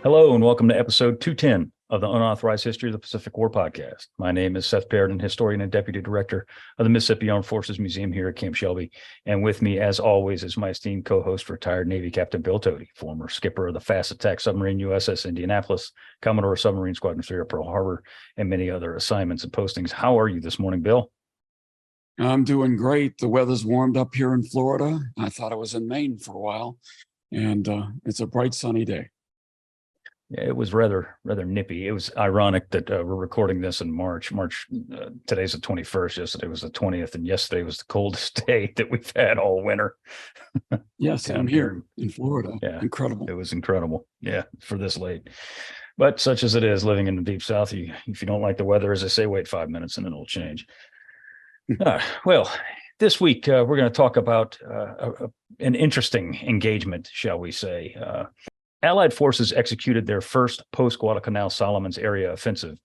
Hello and welcome to episode 210 of the Unauthorized History of the Pacific War podcast. My name is Seth Perridan, historian and deputy director of the Mississippi Armed Forces Museum here at Camp Shelby. And with me, as always, is my esteemed co-host, retired Navy Captain Bill Tody, former skipper of the fast attack submarine USS Indianapolis, Commodore of Submarine Squadron 3 at Pearl Harbor, and many other assignments and postings. How are you this morning, Bill? I'm doing great. The weather's warmed up here in Florida. I thought I was in Maine for a while, and it's a bright, sunny day. Yeah, it was rather nippy. It was ironic that we're recording this in March. Today's the 21st. Yesterday was the 20th, and yesterday was the coldest day that we've had all winter. Yes, I'm here in Florida. Yeah, incredible. It was incredible. Yeah, for this late. But such as it is, living in the deep South, if you don't like the weather, as I say, wait 5 minutes and it'll change. Well, this week we're going to talk about an interesting engagement, shall we say. Allied forces executed their first post-Guadalcanal Solomons area offensive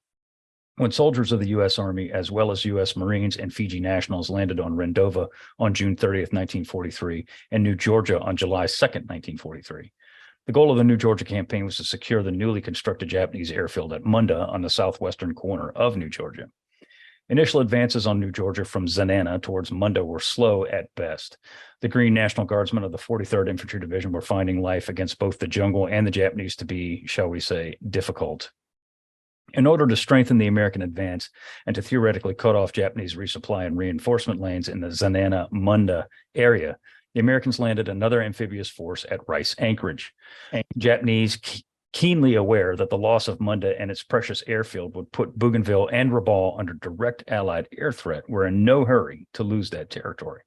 when soldiers of the U.S. Army, as well as U.S. Marines and Fiji nationals, landed on Rendova on June 30th, 1943, and New Georgia on July 2nd, 1943. The goal of the New Georgia campaign was to secure the newly constructed Japanese airfield at Munda on the southwestern corner of New Georgia. Initial advances on New Georgia from Zenana towards Munda were slow at best. The Green National Guardsmen of the 43rd Infantry Division were finding life against both the jungle and the Japanese to be, shall we say, difficult. In order to strengthen the American advance and to theoretically cut off Japanese resupply and reinforcement lanes in the Zenana-Munda area, the Americans landed another amphibious force at Rice Anchorage. Japanese, keenly aware that the loss of Munda and its precious airfield would put Bougainville and Rabaul under direct Allied air threat, were in no hurry to lose that territory.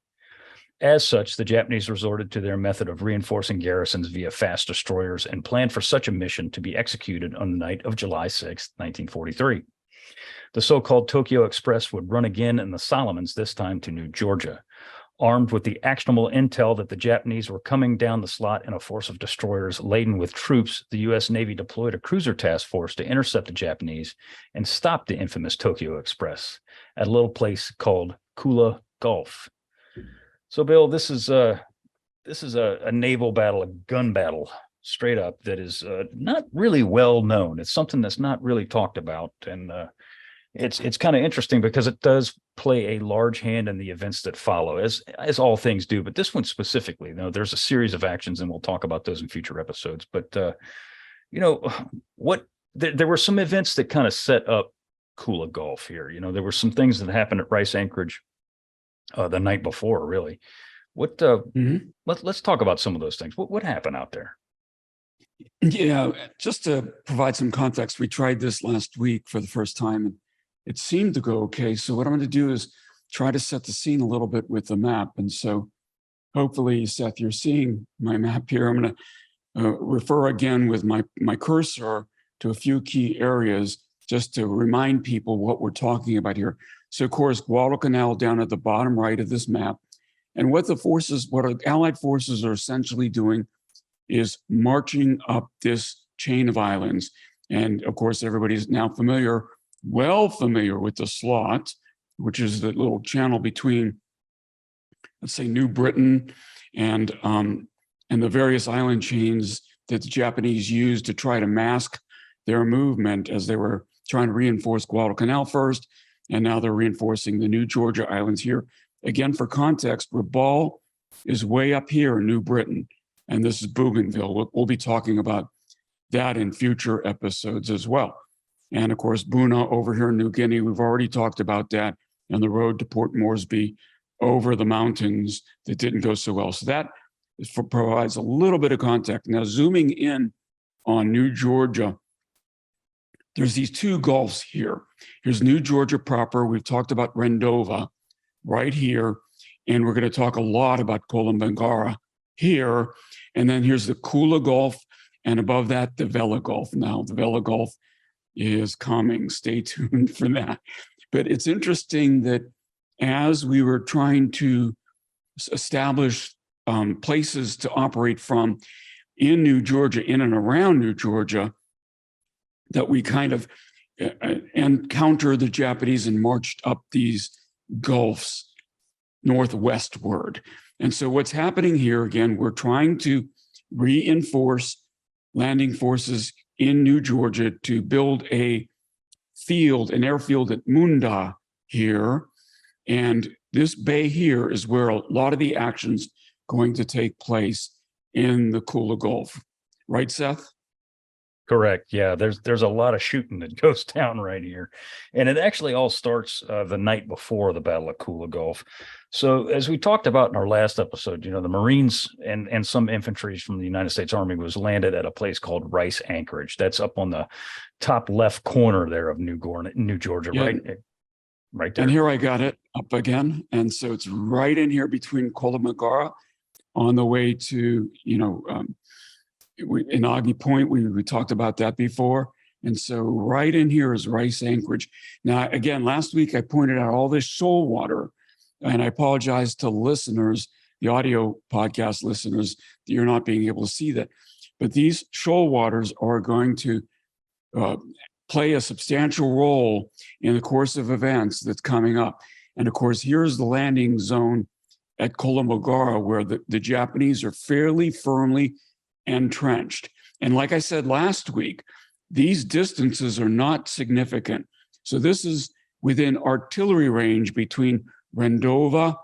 As such, the Japanese resorted to their method of reinforcing garrisons via fast destroyers and planned for such a mission to be executed on the night of July 6, 1943. The so-called Tokyo Express would run again in the Solomons, this time to New Georgia. Armed with the actionable intel that the Japanese were coming down the slot in a force of destroyers laden with troops, the U.S. Navy deployed a cruiser task force to intercept the Japanese and stop the infamous Tokyo Express at a little place called Kula Gulf. So, Bill, this is a naval battle, a gun battle, straight up, that is not really well known. It's something that's not really talked about, and it's kind of interesting because it does play a large hand in the events that follow, as all things do. But this one specifically, there's a series of actions, and we'll talk about those in future episodes. But there were some events that kind of set up Kula Gulf here. There were some things that happened at Rice Anchorage the night before, really. Let's talk about some of those things. What happened out there? Yeah, just to provide some context, we tried this last week for the first time, and it seemed to go okay. So what I'm going to do is try to set the scene a little bit with the map. And so hopefully, Seth, you're seeing my map here. I'm going to refer again with my cursor to a few key areas just to remind people what we're talking about here. So, of course, Guadalcanal down at the bottom right of this map. And what Allied forces are essentially doing is marching up this chain of islands. And, of course, everybody's now well familiar with the slot, which is the little channel between, let's say, New Britain and the various island chains that the Japanese used to try to mask their movement as they were trying to reinforce Guadalcanal first, and now they're reinforcing the New Georgia islands here. Again, for context, Rabaul is way up here in New Britain, and this is Bougainville. We'll be talking about that in future episodes as well. And of course, Buna over here in New Guinea, we've already talked about that, and the road to Port Moresby over the mountains that didn't go so well. So that provides a little bit of context. Now, zooming in on New Georgia, there's these two gulfs here. Here's New Georgia proper. We've talked about Rendova right here, and we're going to talk a lot about Columbangara here. And then here's the Kula Gulf, and above that, the Vela Gulf. Now, the Vela Gulf is coming. Stay tuned for that. But it's interesting that as we were trying to establish places to operate from in New Georgia, in and around New Georgia, that we kind of encountered the Japanese and marched up these gulfs northwestward. And so what's happening here, again, we're trying to reinforce landing forces in New Georgia to build an airfield at Munda here. And this bay here is where a lot of the action's going to take place in the Kula Gulf. Right, Seth? Correct. Yeah, there's a lot of shooting that goes down right here. And it actually all starts the night before the Battle of Kula Gulf. So as we talked about in our last episode, the Marines and some infantry from the United States Army was landed at a place called Rice Anchorage. That's up on the top left corner there of New Georgia, Yeah. Right there. And here I got it up again. And so it's right in here between Kolomogara on the way to, in Aggie Point, we talked about that before. And so right in here is Rice Anchorage. Now, again, last week I pointed out all this shoal water, and I apologize to listeners, the audio podcast listeners, that you're not being able to see that. But these shoal waters are going to play a substantial role in the course of events that's coming up. And of course, here's the landing zone at Kolomogara, where the Japanese are fairly firmly entrenched. And like I said last week, these distances are not significant. So this is within artillery range between Rendova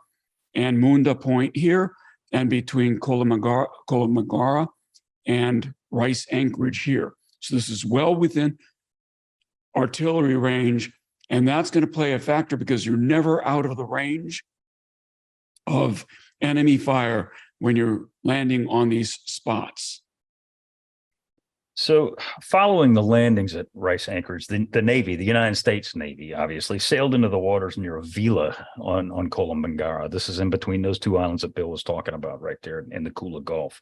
and Munda Point here, and between Kolomogara and Rice Anchorage here. So this is well within artillery range, and that's going to play a factor because you're never out of the range of enemy fire when you're landing on these spots. So following the landings at Rice Anchorage, the Navy, the United States Navy, obviously sailed into the waters near Avila on Kolomogara. This is in between those two islands that Bill was talking about right there in the Kula Gulf.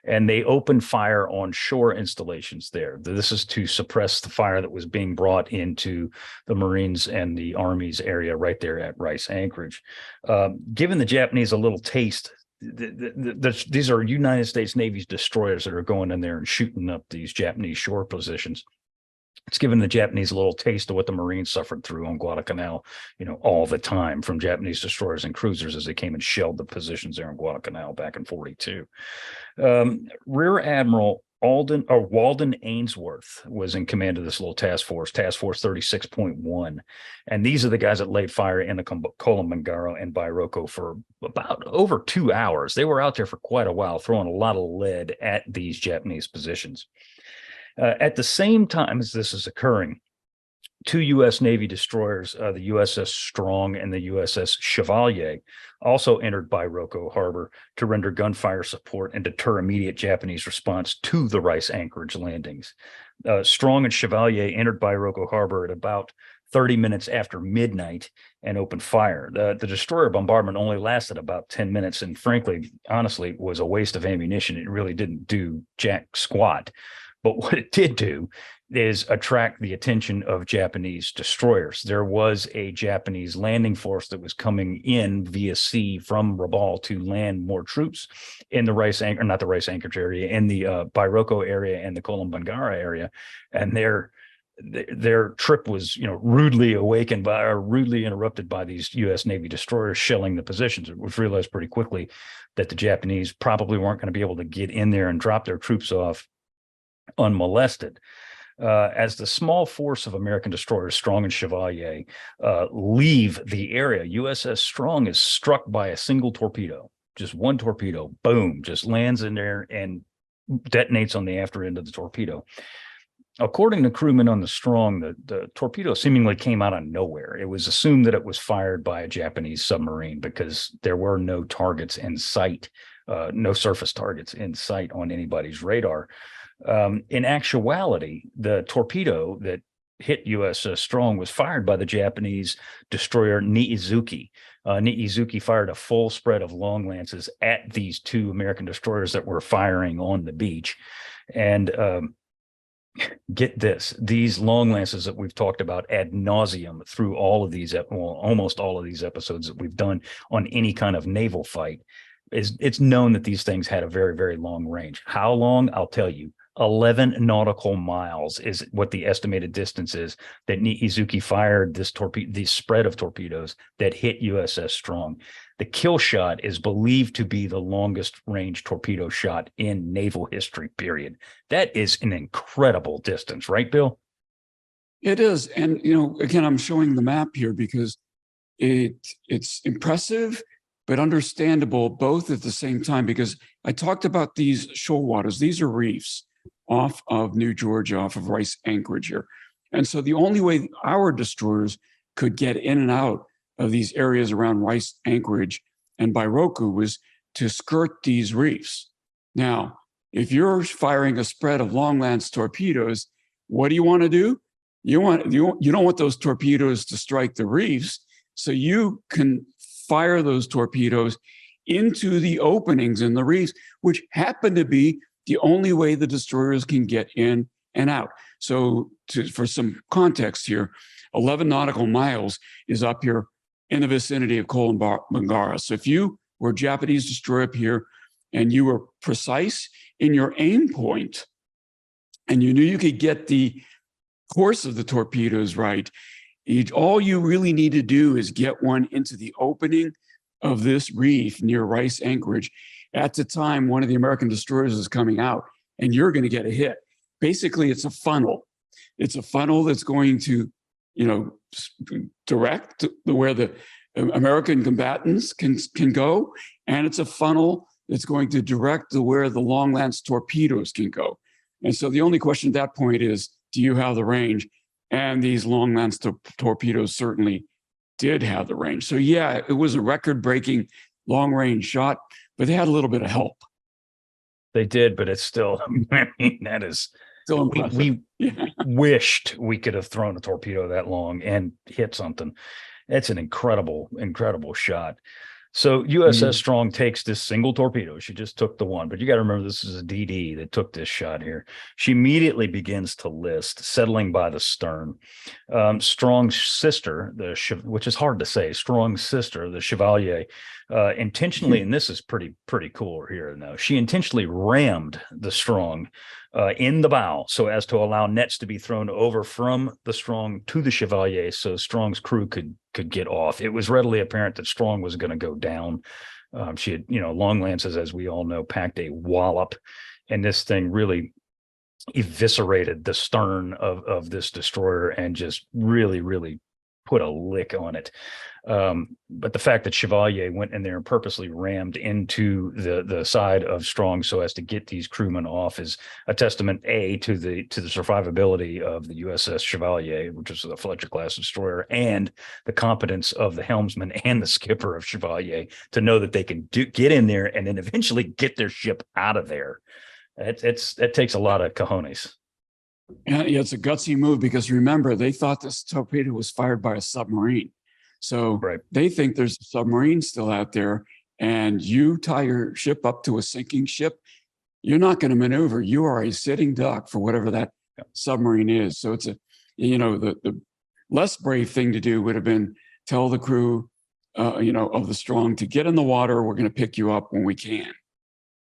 And they opened fire on shore installations there. This is to suppress the fire that was being brought into the Marines and the Army's area right there at Rice Anchorage. Giving the Japanese a little taste, these are United States Navy's destroyers that are going in there and shooting up these Japanese shore positions. It's given the Japanese a little taste of what the Marines suffered through on Guadalcanal, all the time from Japanese destroyers and cruisers as they came and shelled the positions there in Guadalcanal back in 42. Rear Admiral Walden Ainsworth was in command of this little task force 36.1. And these are the guys that laid fire in the Kolomogara and Bairoko for about over 2 hours. They were out there for quite a while, throwing a lot of lead at these Japanese positions. At the same time as this is occurring, two U.S. Navy destroyers, the USS Strong and the USS Chevalier, also entered Bairoko Harbor to render gunfire support and deter immediate Japanese response to the Rice Anchorage landings. Strong and Chevalier entered Bairoko Harbor at about 30 minutes after midnight and opened fire. The destroyer bombardment only lasted about 10 minutes and frankly, honestly, was a waste of ammunition. It really didn't do jack squat. But what it did do is attract the attention of Japanese destroyers. There was a Japanese landing force that was coming in via sea from Rabaul to land more troops in the not the Rice Anchorage area, in the Bairoko area and the Kolomogara area. And their trip was, rudely interrupted by these U.S. Navy destroyers shelling the positions. It was realized pretty quickly that the Japanese probably weren't going to be able to get in there and drop their troops off unmolested. As the small force of American destroyers, Strong and Chevalier, leave the area, USS Strong is struck by a single torpedo, just one torpedo, boom, just lands in there and detonates on the after end of the torpedo. According to crewmen on the Strong, the torpedo seemingly came out of nowhere. It was assumed that it was fired by a Japanese submarine because there were no targets in sight, no surface targets in sight on anybody's radar. In actuality, the torpedo that hit USS Strong was fired by the Japanese destroyer Niizuki. Niizuki fired a full spread of long lances at these two American destroyers that were firing on the beach. And get this, these long lances that we've talked about ad nauseum through all of these, almost all of these episodes that we've done on any kind of naval fight, it's known that these things had a very, very long range. How long? I'll tell you. 11 nautical miles is what the estimated distance is that Niizuki fired the spread of torpedoes that hit USS Strong. The kill shot is believed to be the longest range torpedo shot in naval history, period. That is an incredible distance, right, Bill? It is. And, again, I'm showing the map here because it's impressive, but understandable both at the same time, because I talked about these shoal waters. These are reefs off of New Georgia, off of Rice Anchorage here. And so the only way our destroyers could get in and out of these areas around Rice Anchorage and Bairoku was to skirt these reefs. Now, if you're firing a spread of long lance torpedoes, what do you want to do? You don't want those torpedoes to strike the reefs, so you can fire those torpedoes into the openings in the reefs, which happen to be the only way the destroyers can get in and out. So for some context here, 11 nautical miles is up here in the vicinity of Kolambangara. So if you were a Japanese destroyer up here and you were precise in your aim point and you knew you could get the course of the torpedoes right, all you really need to do is get one into the opening of this reef near Rice Anchorage at the time one of the American destroyers is coming out, and you're going to get a hit. Basically, it's a funnel. It's a funnel that's going to, direct where the American combatants can go, and it's a funnel that's going to direct where the long lance torpedoes can go. And so the only question at that point is, do you have the range? And these long lance torpedoes certainly did have the range. So yeah, it was a record-breaking long-range shot, but they had a little bit of help. They did, but it's still, I mean, that is still impressive. We wished we could have thrown a torpedo that long and hit something. It's an incredible, incredible shot. So USS Strong takes this single torpedo. She just took the one, but you got to remember this is a DD that took this shot here. She immediately begins to list, settling by the stern. Strong's sister, which is hard to say, Strong's sister, the Chevalier, intentionally, and this is pretty cool here now, she intentionally rammed the Strong in the bow so as to allow nets to be thrown over from the Strong to the Chevalier so Strong's crew could get off. It was readily apparent that Strong was going to go down. She had, long lances, as we all know, packed a wallop, and this thing really eviscerated the stern of this destroyer and just really put a lick on it. But the fact that Chevalier went in there and purposely rammed into the side of Strong so as to get these crewmen off is a testament to the survivability of the USS Chevalier, which is a Fletcher class destroyer, and the competence of the helmsman and the skipper of Chevalier to know that they can get in there and then eventually get their ship out of there. It takes a lot of cojones. Yeah, it's a gutsy move because remember, they thought this torpedo was fired by a submarine. So They think there's a submarine still out there, and you tie your ship up to a sinking ship, you're not going to maneuver. You are a sitting duck for whatever that submarine is. So it's the less brave thing to do would have been tell the crew, of the Strong to get in the water. We're going to pick you up when we can.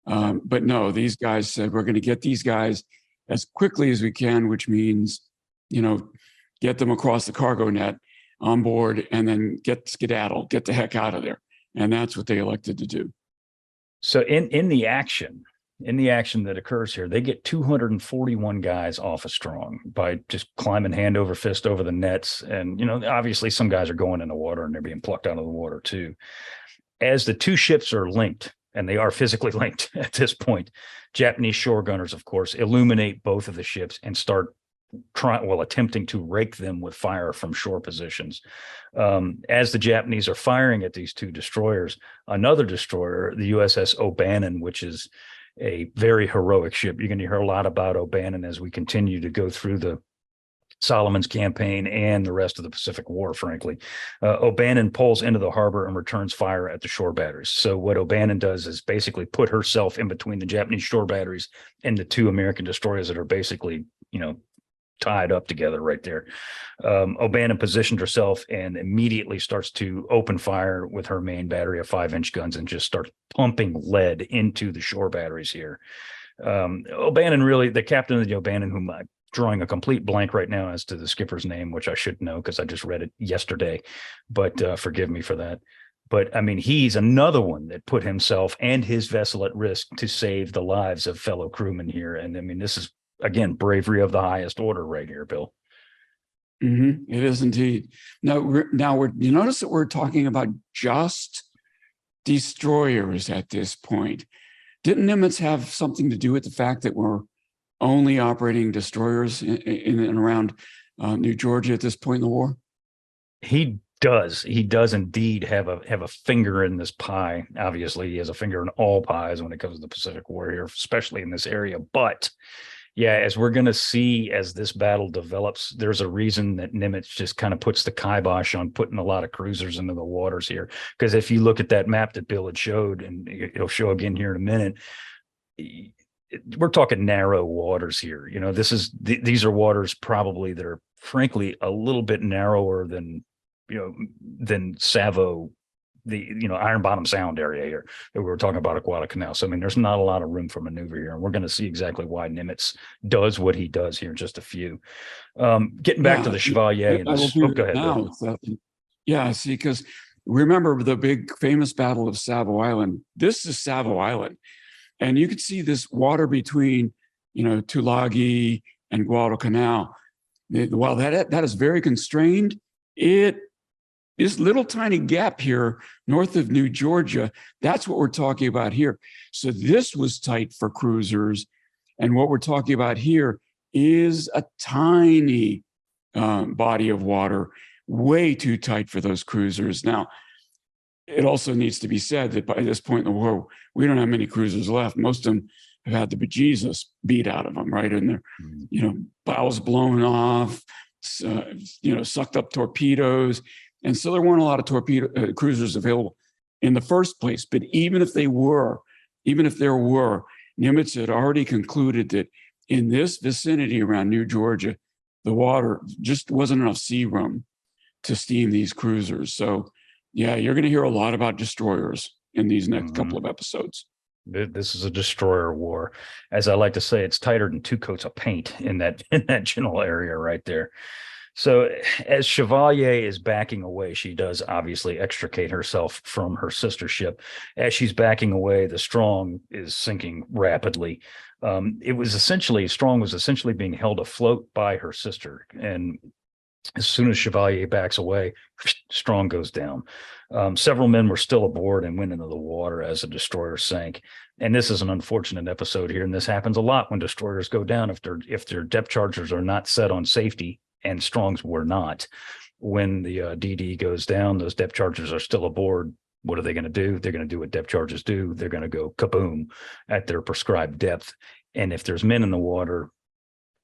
But no, these guys said, we're going to get these guys as quickly as we can, which means, get them across the cargo net on board and then skedaddle, get the heck out of there. And that's what they elected to do. So in the action that occurs here, they get 241 guys off of Strong by just climbing hand over fist over the nets. And, obviously some guys are going in the water and they're being plucked out of the water too. As the two ships are linked, and they are physically linked at this point, Japanese shore gunners, of course, illuminate both of the ships and start attempting to rake them with fire from shore positions. As the Japanese are firing at these two destroyers, another destroyer, the USS O'Bannon, which is a very heroic ship. You're going to hear a lot about O'Bannon as we continue to go through the Solomon's campaign and the rest of the Pacific War, frankly. O'Bannon pulls into the harbor and returns fire at the shore batteries. So what O'Bannon does is basically put herself in between the Japanese shore batteries and the two American destroyers that are basically, tied up together right there. O'Bannon positioned herself and immediately starts to open fire with her main battery of 5-inch guns and just starts pumping lead into the shore batteries here. O'Bannon, really, the captain of the O'Bannon, whom I'm drawing a complete blank right now as to the skipper's name, which I should know because I just read it yesterday, but forgive me for that. But I mean, he's another one that put himself and his vessel at risk to save the lives of fellow crewmen here. And I mean, this is, again, bravery of the highest order right here, Bill. It is indeed. Now you notice that we're talking about just destroyers at this point. Didn't Nimitz have something to do with the fact that we're only operating destroyers in and around New Georgia at this point in the war? He does indeed have a finger in this pie. Obviously, he has a finger in all pies when it comes to the Pacific War here, especially in this area. But yeah, as we're going to see as this battle develops, there's a reason that Nimitz just kind of puts the kibosh on putting a lot of cruisers into the waters here. Because if you look at that map that Bill had showed, and it'll show again here in a minute, we're talking narrow waters here. You know, these are waters probably that are frankly a little bit narrower than Savo, the Iron Bottom Sound area here that we were talking about at Guadalcanal. So I mean, there's not a lot of room for maneuver here, and we're going to see exactly why Nimitz does what he does here in just a few. Getting back to the Chevalier. Go ahead. Now, see, because remember the big famous Battle of Savo Island. This is Savo Island, and you could see this water between Tulagi and Guadalcanal. While that is very constrained, this little tiny gap here north of New Georgia, that's what we're talking about here. So this was tight for cruisers. And what we're talking about here is a tiny body of water, way too tight for those cruisers. Now, it also needs to be said that by this point in the war, we don't have many cruisers left. Most of them have had the bejesus beat out of them, right? And their, bows blown off, sucked up torpedoes. And so there weren't a lot of cruisers available in the first place. But even if there were, Nimitz had already concluded that in this vicinity around New Georgia, the water just wasn't enough sea room to steam these cruisers. So, yeah, you're going to hear a lot about destroyers in these next couple of episodes. This is a destroyer war. As I like to say, it's tighter than two coats of paint in that general area right there. So as Chevalier is backing away, she does obviously extricate herself from her sister ship. As she's backing away, the Strong is sinking rapidly. Strong was essentially being held afloat by her sister. And as soon as Chevalier backs away, Strong goes down. Several men were still aboard and went into the water as the destroyer sank. And this is an unfortunate episode here. And this happens a lot when destroyers go down if their depth chargers are not set on safety. And Strong's were not. When the DD goes down, those depth chargers are still aboard. What are they going to do? They're going to do what depth chargers do. They're going to go kaboom at their prescribed depth. And if there's men in the water,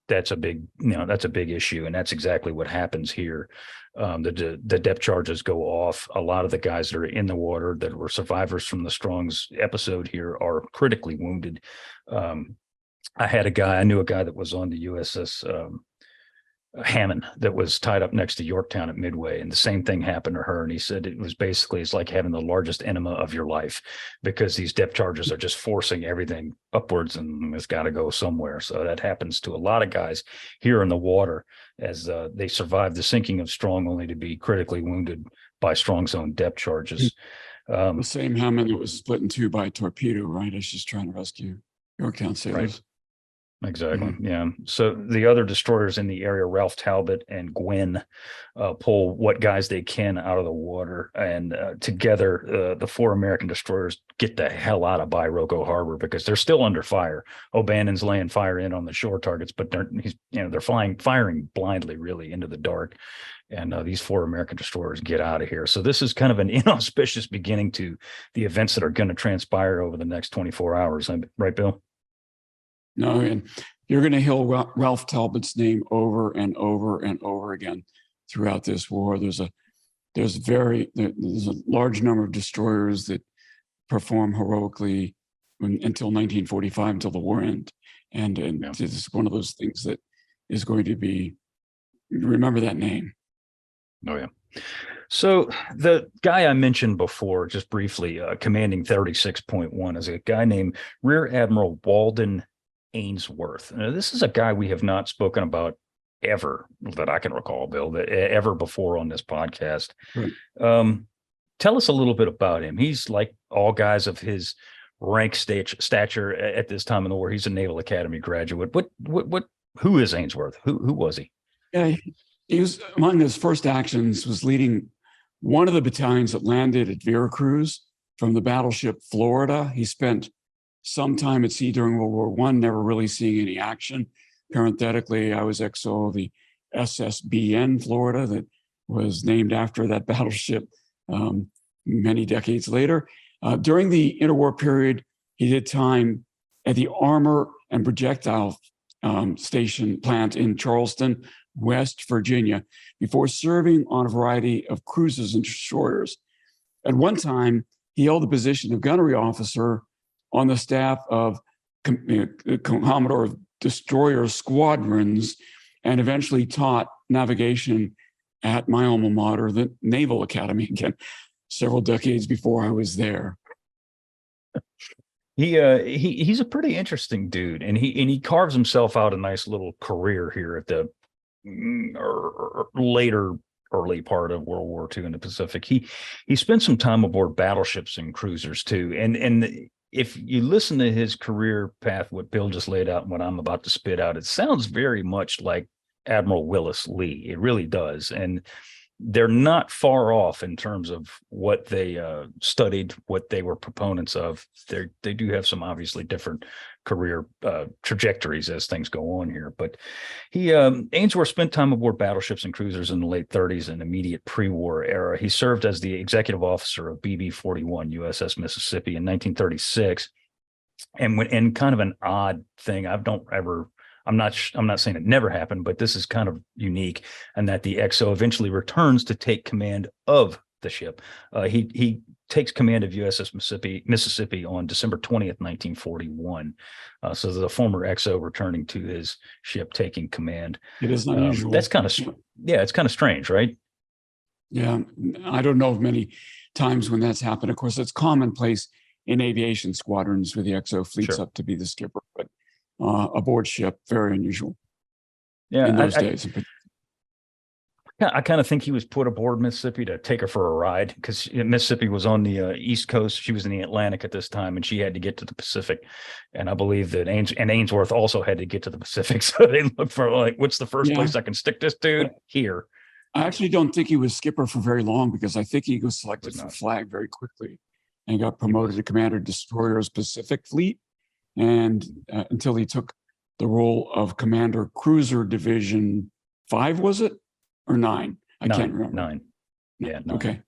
that's a big issue. And that's exactly what happens here. The depth charges go off. A lot of the guys that are in the water that were survivors from the Strong's episode here are critically wounded. I knew a guy that was on the USS Hammond that was tied up next to Yorktown at Midway, and the same thing happened to her. And he said it's like having the largest enema of your life, because these depth charges are just forcing everything upwards, and it's got to go somewhere. So that happens to a lot of guys here in the water as they survive the sinking of Strong, only to be critically wounded by Strong's own depth charges. The same Hammond that was split in two by a torpedo, right? It's just trying to rescue Yorktown sailors. Right. Exactly. Yeah. So the other destroyers in the area, Ralph Talbot and Gwen, pull what guys they can out of the water, and together the four American destroyers get the hell out of Bairoko Harbor, because they're still under fire. O'Bannon's laying fire in on the shore targets, but they're firing blindly, really, into the dark. And these four American destroyers get out of here. So this is kind of an inauspicious beginning to the events that are going to transpire over the next 24 hours. Right, Bill? No, and you're going to hear Ralph Talbot's name over and over and over again throughout this war. There's a large number of destroyers that perform heroically until 1945, until the war ended. And This is one of those things that is going to be, remember that name. Oh, yeah. So the guy I mentioned before, just briefly, commanding 36.1, is a guy named Rear Admiral Walden Ainsworth. Now, this is a guy we have not spoken about ever that I can recall, Bill, that ever before on this podcast. Right. Tell us a little bit about him. He's like all guys of his rank stature at this time in the war. He's a Naval Academy graduate. Who is Ainsworth? Who was he? Yeah, he was, among his first actions was leading one of the battalions that landed at Veracruz from the battleship Florida. He spent some time at sea during World War I, never really seeing any action. Parenthetically, I was XO of the SSBN Florida that was named after that battleship many decades later. During the interwar period, he did time at the Armor and Projectile Station plant in Charleston, West Virginia, before serving on a variety of cruisers and destroyers. At one time, he held the position of gunnery officer on the staff of Commodore of destroyer squadrons, and eventually taught navigation at my alma mater, the Naval Academy, again, several decades before I was there. He's a pretty interesting dude, and he carves himself out a nice little career here at the early part of World War II in the Pacific. He spent some time aboard battleships and cruisers too, and if you listen to his career path, what Bill just laid out and what I'm about to spit out, it sounds very much like Admiral Willis Lee. It really does. And they're not far off in terms of what they studied, what they were proponents of. They do have some obviously different career trajectories as things go on here. But Ainsworth spent time aboard battleships and cruisers in the late 30s and immediate pre-war era. He served as the executive officer of BB-41 USS Mississippi in 1936. And kind of an odd thing, I'm not saying it never happened, but this is kind of unique, and that the XO eventually returns to take command of the ship. He takes command of USS Mississippi on December 20th, 1941. So the former XO returning to his ship, taking command. It is unusual. That's kind of, it's kind of strange, right? Yeah, I don't know of many times when that's happened. Of course, it's commonplace in aviation squadrons where the XO fleets up to be the skipper, but aboard ship, very unusual. Yeah, in those days. I kind of think he was put aboard Mississippi to take her for a ride, because Mississippi was on the East Coast. She was in the Atlantic at this time, and she had to get to the Pacific. And I believe that Ainsworth also had to get to the Pacific. So they looked for, like, what's the first place I can stick this dude? Here. I actually don't think he was skipper for very long, because I think he was selected for flag very quickly and got promoted to commander destroyers Pacific Fleet. And until he took the role of commander cruiser division 5, was it? Or 9? I can't remember. 9. Yeah. 9. Okay.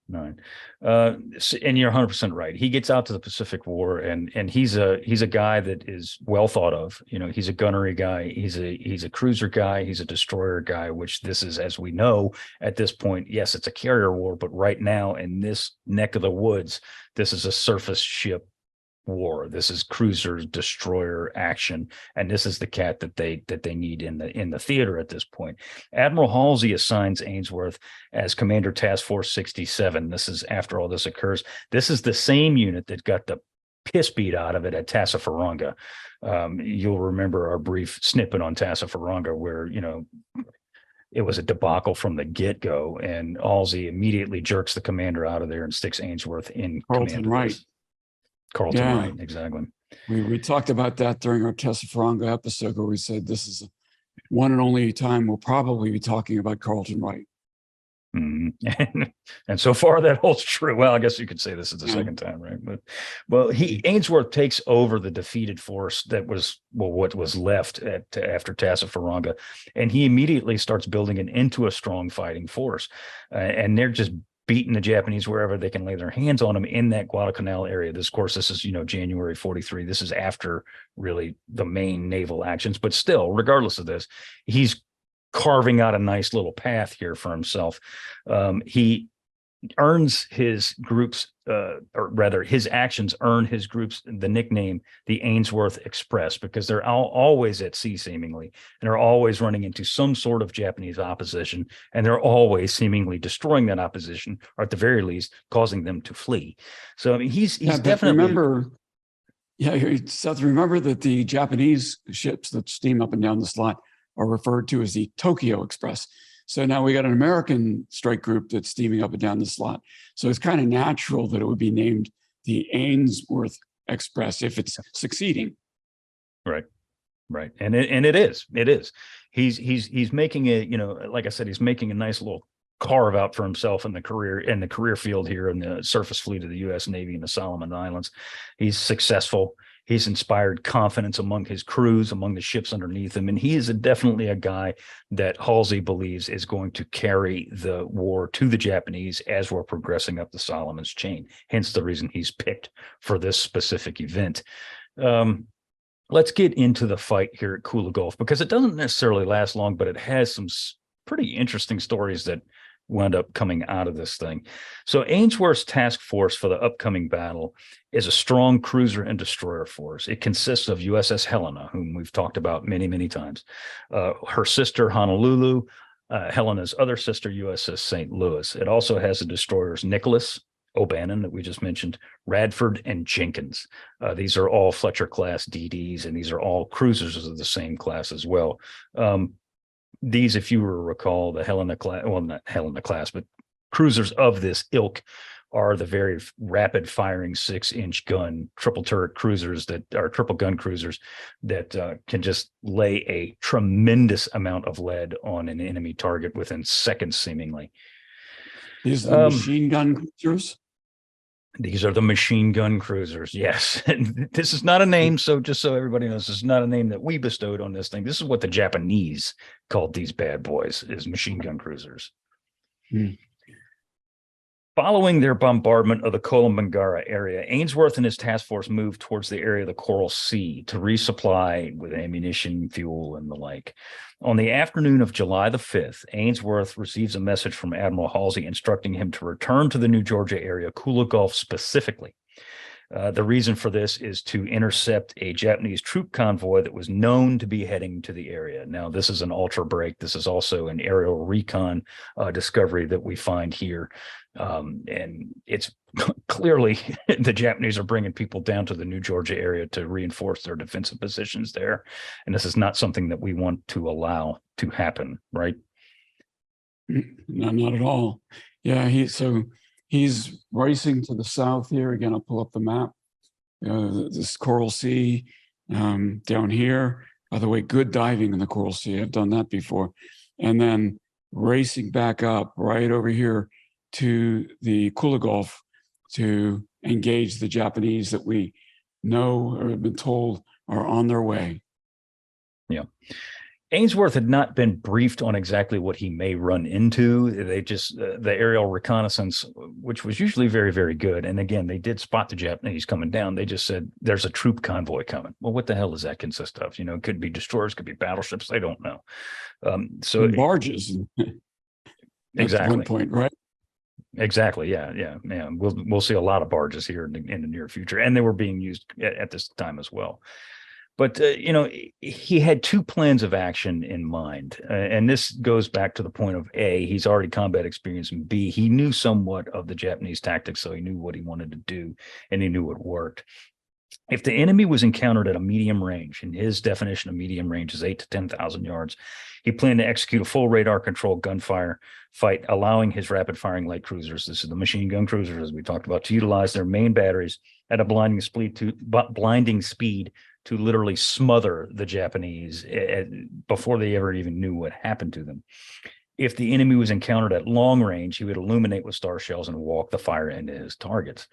9. And you're 100% right. He gets out to the Pacific War, and he's a guy that is well thought of. You know, he's a gunnery guy. He's a cruiser guy. He's a destroyer guy, which this is, as we know at this point, yes, it's a carrier war, but right now in this neck of the woods, this is a surface ship war. This is cruiser destroyer action, and this is the cat that they need in the theater at this point. Admiral Halsey assigns Ainsworth as Commander Task Force 67. This is after all this occurs. This is the same unit that got the piss beat out of it at Tassafaronga. You'll remember our brief snippet on Tassafaronga, where it was a debacle from the get-go, and Halsey immediately jerks the commander out of there and sticks Ainsworth in command. Right. Carlton Wright, exactly. We talked about that during our Tassafaronga episode, where we said this is one and only time we'll probably be talking about Carlton Wright. And so far that holds true. Well, I guess you could say this is the second time, right? But Ainsworth takes over the defeated force that was what was left after Tassafaronga, and he immediately starts building it into a strong fighting force, and they're just beating the Japanese wherever they can lay their hands on them in that Guadalcanal area. This is January 43. This is after really the main naval actions, but still, regardless of this, he's carving out a nice little path here for himself. He earns his groups, or rather his actions earn his groups the nickname the Ainsworth Express, because they're always at sea seemingly, and they're always running into some sort of Japanese opposition, and they're always seemingly destroying that opposition, or at the very least causing them to flee. So I mean, he's definitely, Yeah, Seth, remember that the Japanese ships that steam up and down the slot are referred to as the Tokyo Express. So now we got an American strike group that's steaming up and down the slot. So it's kind of natural that it would be named the Ainsworth Express if it's succeeding. Right. Right. And it is. He's making a, like I said, he's making a nice little carve out for himself in the career field here in the surface fleet of the U.S. Navy in the Solomon Islands. He's successful. He's inspired confidence among his crews, among the ships underneath him. And he is definitely a guy that Halsey believes is going to carry the war to the Japanese as we're progressing up the Solomon's chain. Hence the reason he's picked for this specific event. Let's get into the fight here at Kula Gulf, because it doesn't necessarily last long, but it has some pretty interesting stories that wound up coming out of this thing. So Ainsworth's task force for the upcoming battle is a strong cruiser and destroyer force. It consists of USS Helena, whom we've talked about many, many times, her sister Honolulu, Helena's other sister USS St. Louis. It also has the destroyers Nicholas, O'Bannon that we just mentioned, Radford, and Jenkins. These are all Fletcher class DDs, and these are all cruisers of the same class as well. These, if you recall, the Helena class, well, not Helena class, but cruisers of this ilk are the very rapid firing 6-inch gun triple turret cruisers that are triple gun cruisers that can just lay a tremendous amount of lead on an enemy target within seconds, seemingly. These are the machine gun cruisers? These are the machine gun cruisers. Yes. And this is not a name. So just so everybody knows, this is not a name that we bestowed on this thing. This is what the Japanese called these bad boys, is machine gun cruisers. Following their bombardment of the Kolombangara area, Ainsworth and his task force moved towards the area of the Coral Sea to resupply with ammunition, fuel, and the like. On the afternoon of July the 5th, Ainsworth receives a message from Admiral Halsey instructing him to return to the New Georgia area, Kula Gulf specifically. The reason for this is to intercept a Japanese troop convoy that was known to be heading to the area. Now, this is an ultra break. This is also an aerial recon discovery that we find here. And it's clearly the Japanese are bringing people down to the New Georgia area to reinforce their defensive positions there. And this is not something that we want to allow to happen, right? No, not at all. Yeah, he's racing to the south here. Again, I'll pull up the map. This Coral Sea down here. By the way, good diving in the Coral Sea. I've done that before. And then racing back up right over here to the Kula Gulf to engage the Japanese that we know or have been told are on their way. Yeah. Ainsworth had not been briefed on exactly what he may run into. They just, the aerial reconnaissance, which was usually very, very good. And again, they did spot the Japanese coming down. They just said, there's a troop convoy coming. Well, what the hell does that consist of? It could be destroyers, could be battleships. They don't know. So barges. Exactly. One point, right? Exactly. Yeah. We'll see a lot of barges here in the near future, and they were being used at this time as well. But, he had two plans of action in mind. And this goes back to the point of A, he's already combat experience, and B, he knew somewhat of the Japanese tactics, so he knew what he wanted to do, and he knew it worked. If the enemy was encountered at a medium range, and his definition of medium range is 8,000 to 10,000 yards, he planned to execute a full radar control gunfire fight, allowing his rapid firing light cruisers, this is the machine gun cruisers, as we talked about, to utilize their main batteries at a blinding speed to literally smother the Japanese before they ever even knew what happened to them. If the enemy was encountered at long range, he would illuminate with star shells and walk the fire into his targets.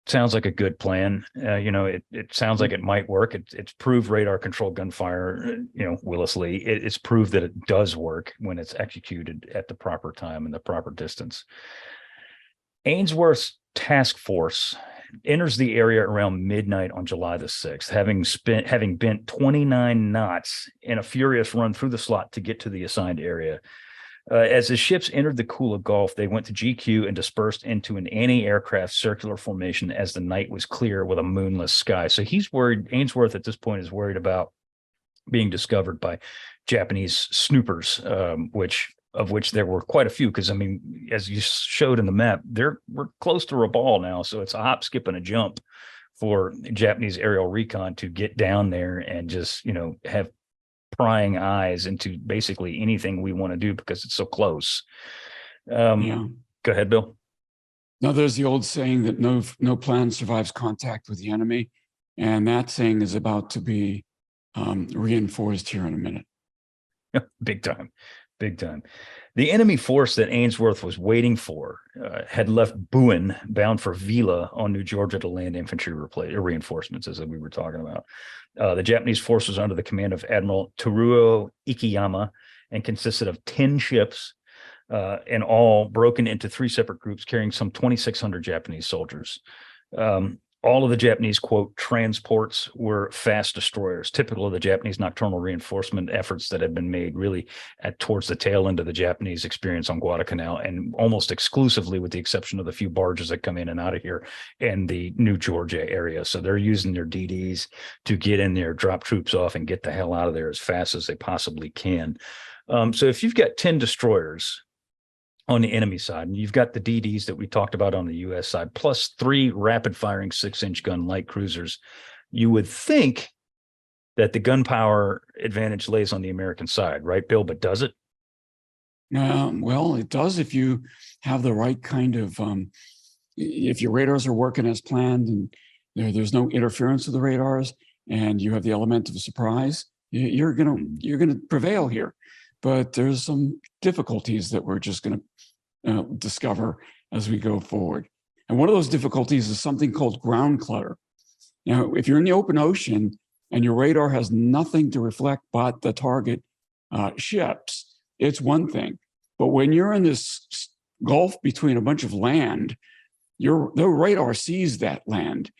Sounds like a good plan. It sounds like it might work. It's proved radar controlled gunfire, Willis Lee. It's proved that it does work when it's executed at the proper time and the proper distance. Ainsworth's task force enters the area around midnight on July the 6th, having bent 29 knots in a furious run through the slot to get to the assigned area. As the ships entered the Kula Gulf, they went to GQ and dispersed into an anti-aircraft circular formation as the night was clear with a moonless sky. So he's worried, Ainsworth at this point is worried about being discovered by Japanese snoopers, of which there were quite a few, because, as you showed in the map, we're close to Rabaul now, so it's a hop, skip, and a jump for Japanese aerial recon to get down there and just, have prying eyes into basically anything we want to do because it's so close. Yeah. Go ahead, Bill. Now, there's the old saying that no plan survives contact with the enemy. And that saying is about to be reinforced here in a minute. Big time. Big time. The enemy force that Ainsworth was waiting for had left Boone bound for Vila on New Georgia to land infantry reinforcements, as we were talking about. The Japanese force was under the command of Admiral Teruo Ikeyama and consisted of 10 ships, in all broken into 3 separate groups carrying some 2,600 Japanese soldiers. All of the Japanese, quote, transports were fast destroyers, typical of the Japanese nocturnal reinforcement efforts that had been made really towards the tail end of the Japanese experience on Guadalcanal, and almost exclusively, with the exception of the few barges that come in and out of here in the New Georgia area. So they're using their DDs to get in there, drop troops off, and get the hell out of there as fast as they possibly can. So if you've got 10 destroyers on the enemy side, and you've got the DDs that we talked about on the U.S. side, plus 3 rapid-firing 6-inch gun light cruisers, you would think that the gunpowder advantage lays on the American side, right, Bill? But does it? Well, it does if you have the right kind of, if your radars are working as planned and there's no interference with the radars, and you have the element of surprise, you're gonna prevail here. But there's some difficulties that we're just going to discover as we go forward. And one of those difficulties is something called ground clutter. Now, if you're in the open ocean and your radar has nothing to reflect but the target ships, it's one thing. But when you're in this gulf between a bunch of land, the radar sees that land.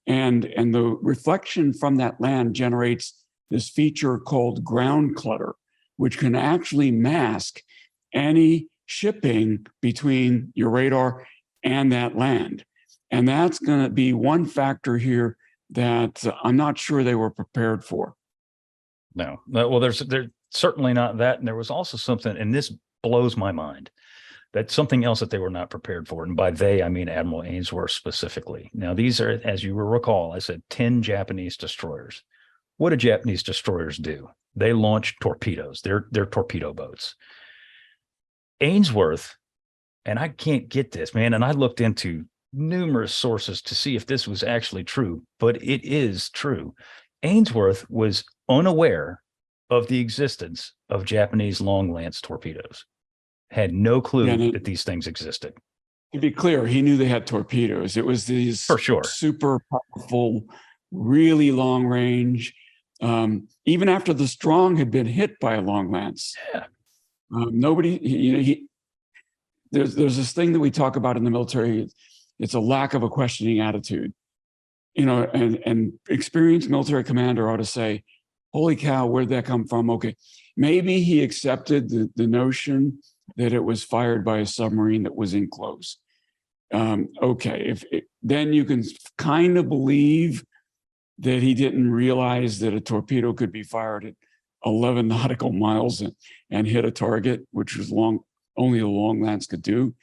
And the reflection from that land generates this feature called ground clutter, which can actually mask any shipping between your radar and that land. And that's going to be one factor here that I'm not sure they were prepared for. No. Well, there's certainly not that. And there was also something, and this blows my mind, that's something else that they were not prepared for. And by they, I mean Admiral Ainsworth specifically. Now, these are, as you will recall, I said 10 Japanese destroyers. What do Japanese destroyers do? They launch torpedoes. They're torpedo boats. Ainsworth, and I can't get this, man, and I looked into numerous sources to see if this was actually true, but it is true. Ainsworth was unaware of the existence of Japanese long lance torpedoes, had no clue that these things existed. To be clear, he knew they had torpedoes. It was these for sure super powerful, really long range. Even after the Strong had been hit by a long lance, nobody, there's this thing that we talk about in the military. It's a lack of a questioning attitude, and experienced military commander ought to say, holy cow, where'd that come from? Okay, maybe he accepted the notion that it was fired by a submarine that was in close. Okay, then you can kind of believe that he didn't realize that a torpedo could be fired at 11 nautical miles and hit a target, which was only a long lance could do.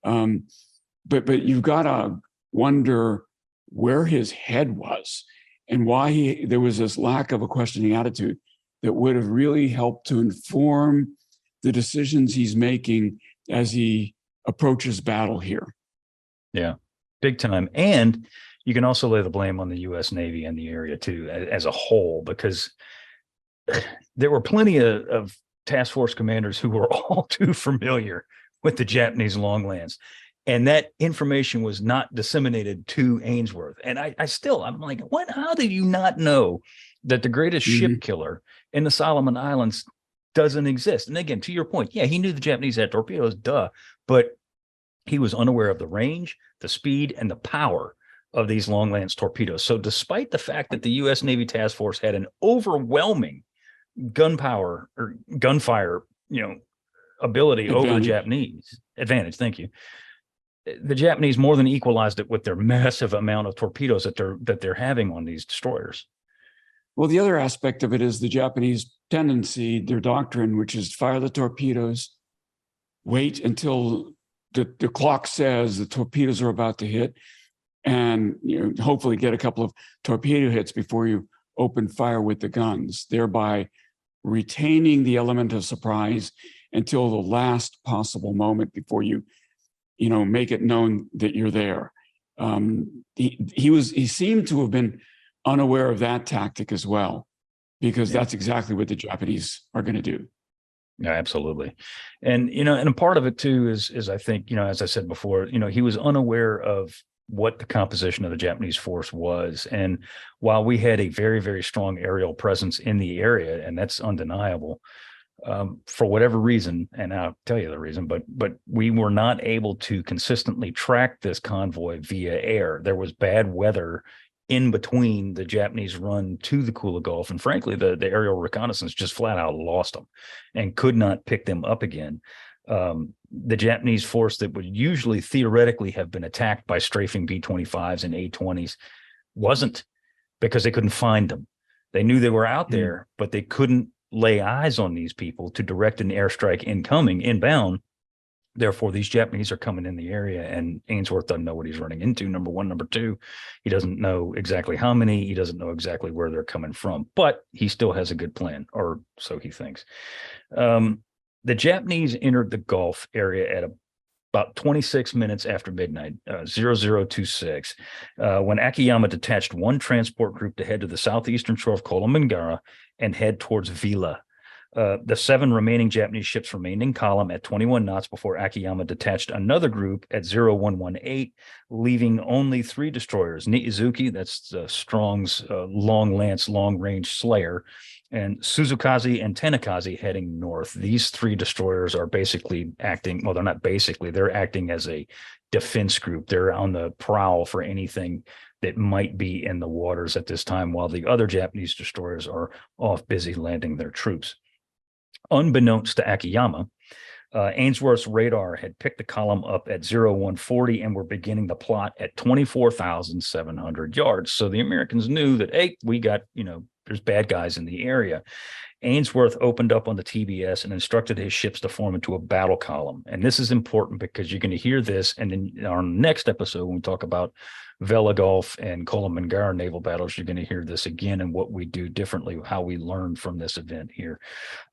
But you've got to wonder where his head was and why there was this lack of a questioning attitude that would have really helped to inform the decisions he's making as he approaches battle here. Yeah, big time. And you can also lay the blame on the U.S. Navy and the area too, as a whole, because there were plenty of task force commanders who were all too familiar with the Japanese long lance. And that information was not disseminated to Ainsworth. And I'm like, what? How did you not know that the greatest ship killer in the Solomon Islands doesn't exist? And again, to your point, yeah, he knew the Japanese had torpedoes, but he was unaware of the range, the speed, and the power of these long lance torpedoes. So despite the fact that the U.S. Navy Task Force had an overwhelming gunpowder or gunfire, ability over the Japanese advantage, thank you, the Japanese more than equalized it with their massive amount of torpedoes that they're having on these destroyers. Well, the other aspect of it is the Japanese tendency, their doctrine, which is fire the torpedoes, wait until the clock says the torpedoes are about to hit, and hopefully get a couple of torpedo hits before you open fire with the guns, thereby retaining the element of surprise until the last possible moment before you make it known that you're there. He seemed to have been unaware of that tactic as well, because that's exactly what the Japanese are going to do. Yeah, absolutely. And, and a part of it too is I think, as I said before, he was unaware of what the composition of the Japanese force was. And while we had a very, very strong aerial presence in the area, and that's undeniable, for whatever reason, and I'll tell you the reason, but we were not able to consistently track this convoy via air. There was bad weather in between the Japanese run to the Kula Gulf. And frankly, the aerial reconnaissance just flat out lost them and could not pick them up again. The Japanese force that would usually theoretically have been attacked by strafing B-25s and A-20s wasn't, because they couldn't find them. They knew they were out there, but they couldn't lay eyes on these people to direct an airstrike inbound. Therefore, these Japanese are coming in the area, and Ainsworth doesn't know what he's running into, number one. Number two, he doesn't know exactly how many. He doesn't know exactly where they're coming from, but he still has a good plan, or so he thinks. The Japanese entered the Gulf area at about 26 minutes after midnight, 0026, when Akiyama detached one transport group to head to the southeastern shore of Kolombangara and head towards Vila. The 7 remaining Japanese ships remained in column at 21 knots before Akiyama detached another group at 0118, leaving only 3 destroyers: Niizuki, that's Strong's long lance, long range slayer, and Suzukaze and Tenakaze heading north. These 3 destroyers are basically acting, well, they're not basically, they're acting as a defense group. They're on the prowl for anything that might be in the waters at this time, while the other Japanese destroyers are off busy landing their troops. Unbeknownst to Akiyama, Ainsworth's radar had picked the column up at 0140 and were beginning the plot at 24,700 yards. So the Americans knew that, hey, we got, there's bad guys in the area. Ainsworth opened up on the TBS and instructed his ships to form into a battle column. And this is important because you're going to hear this. And in our next episode, when we talk about Vela Gulf and Kolombangara naval battles, you're going to hear this again and what we do differently, how we learn from this event here.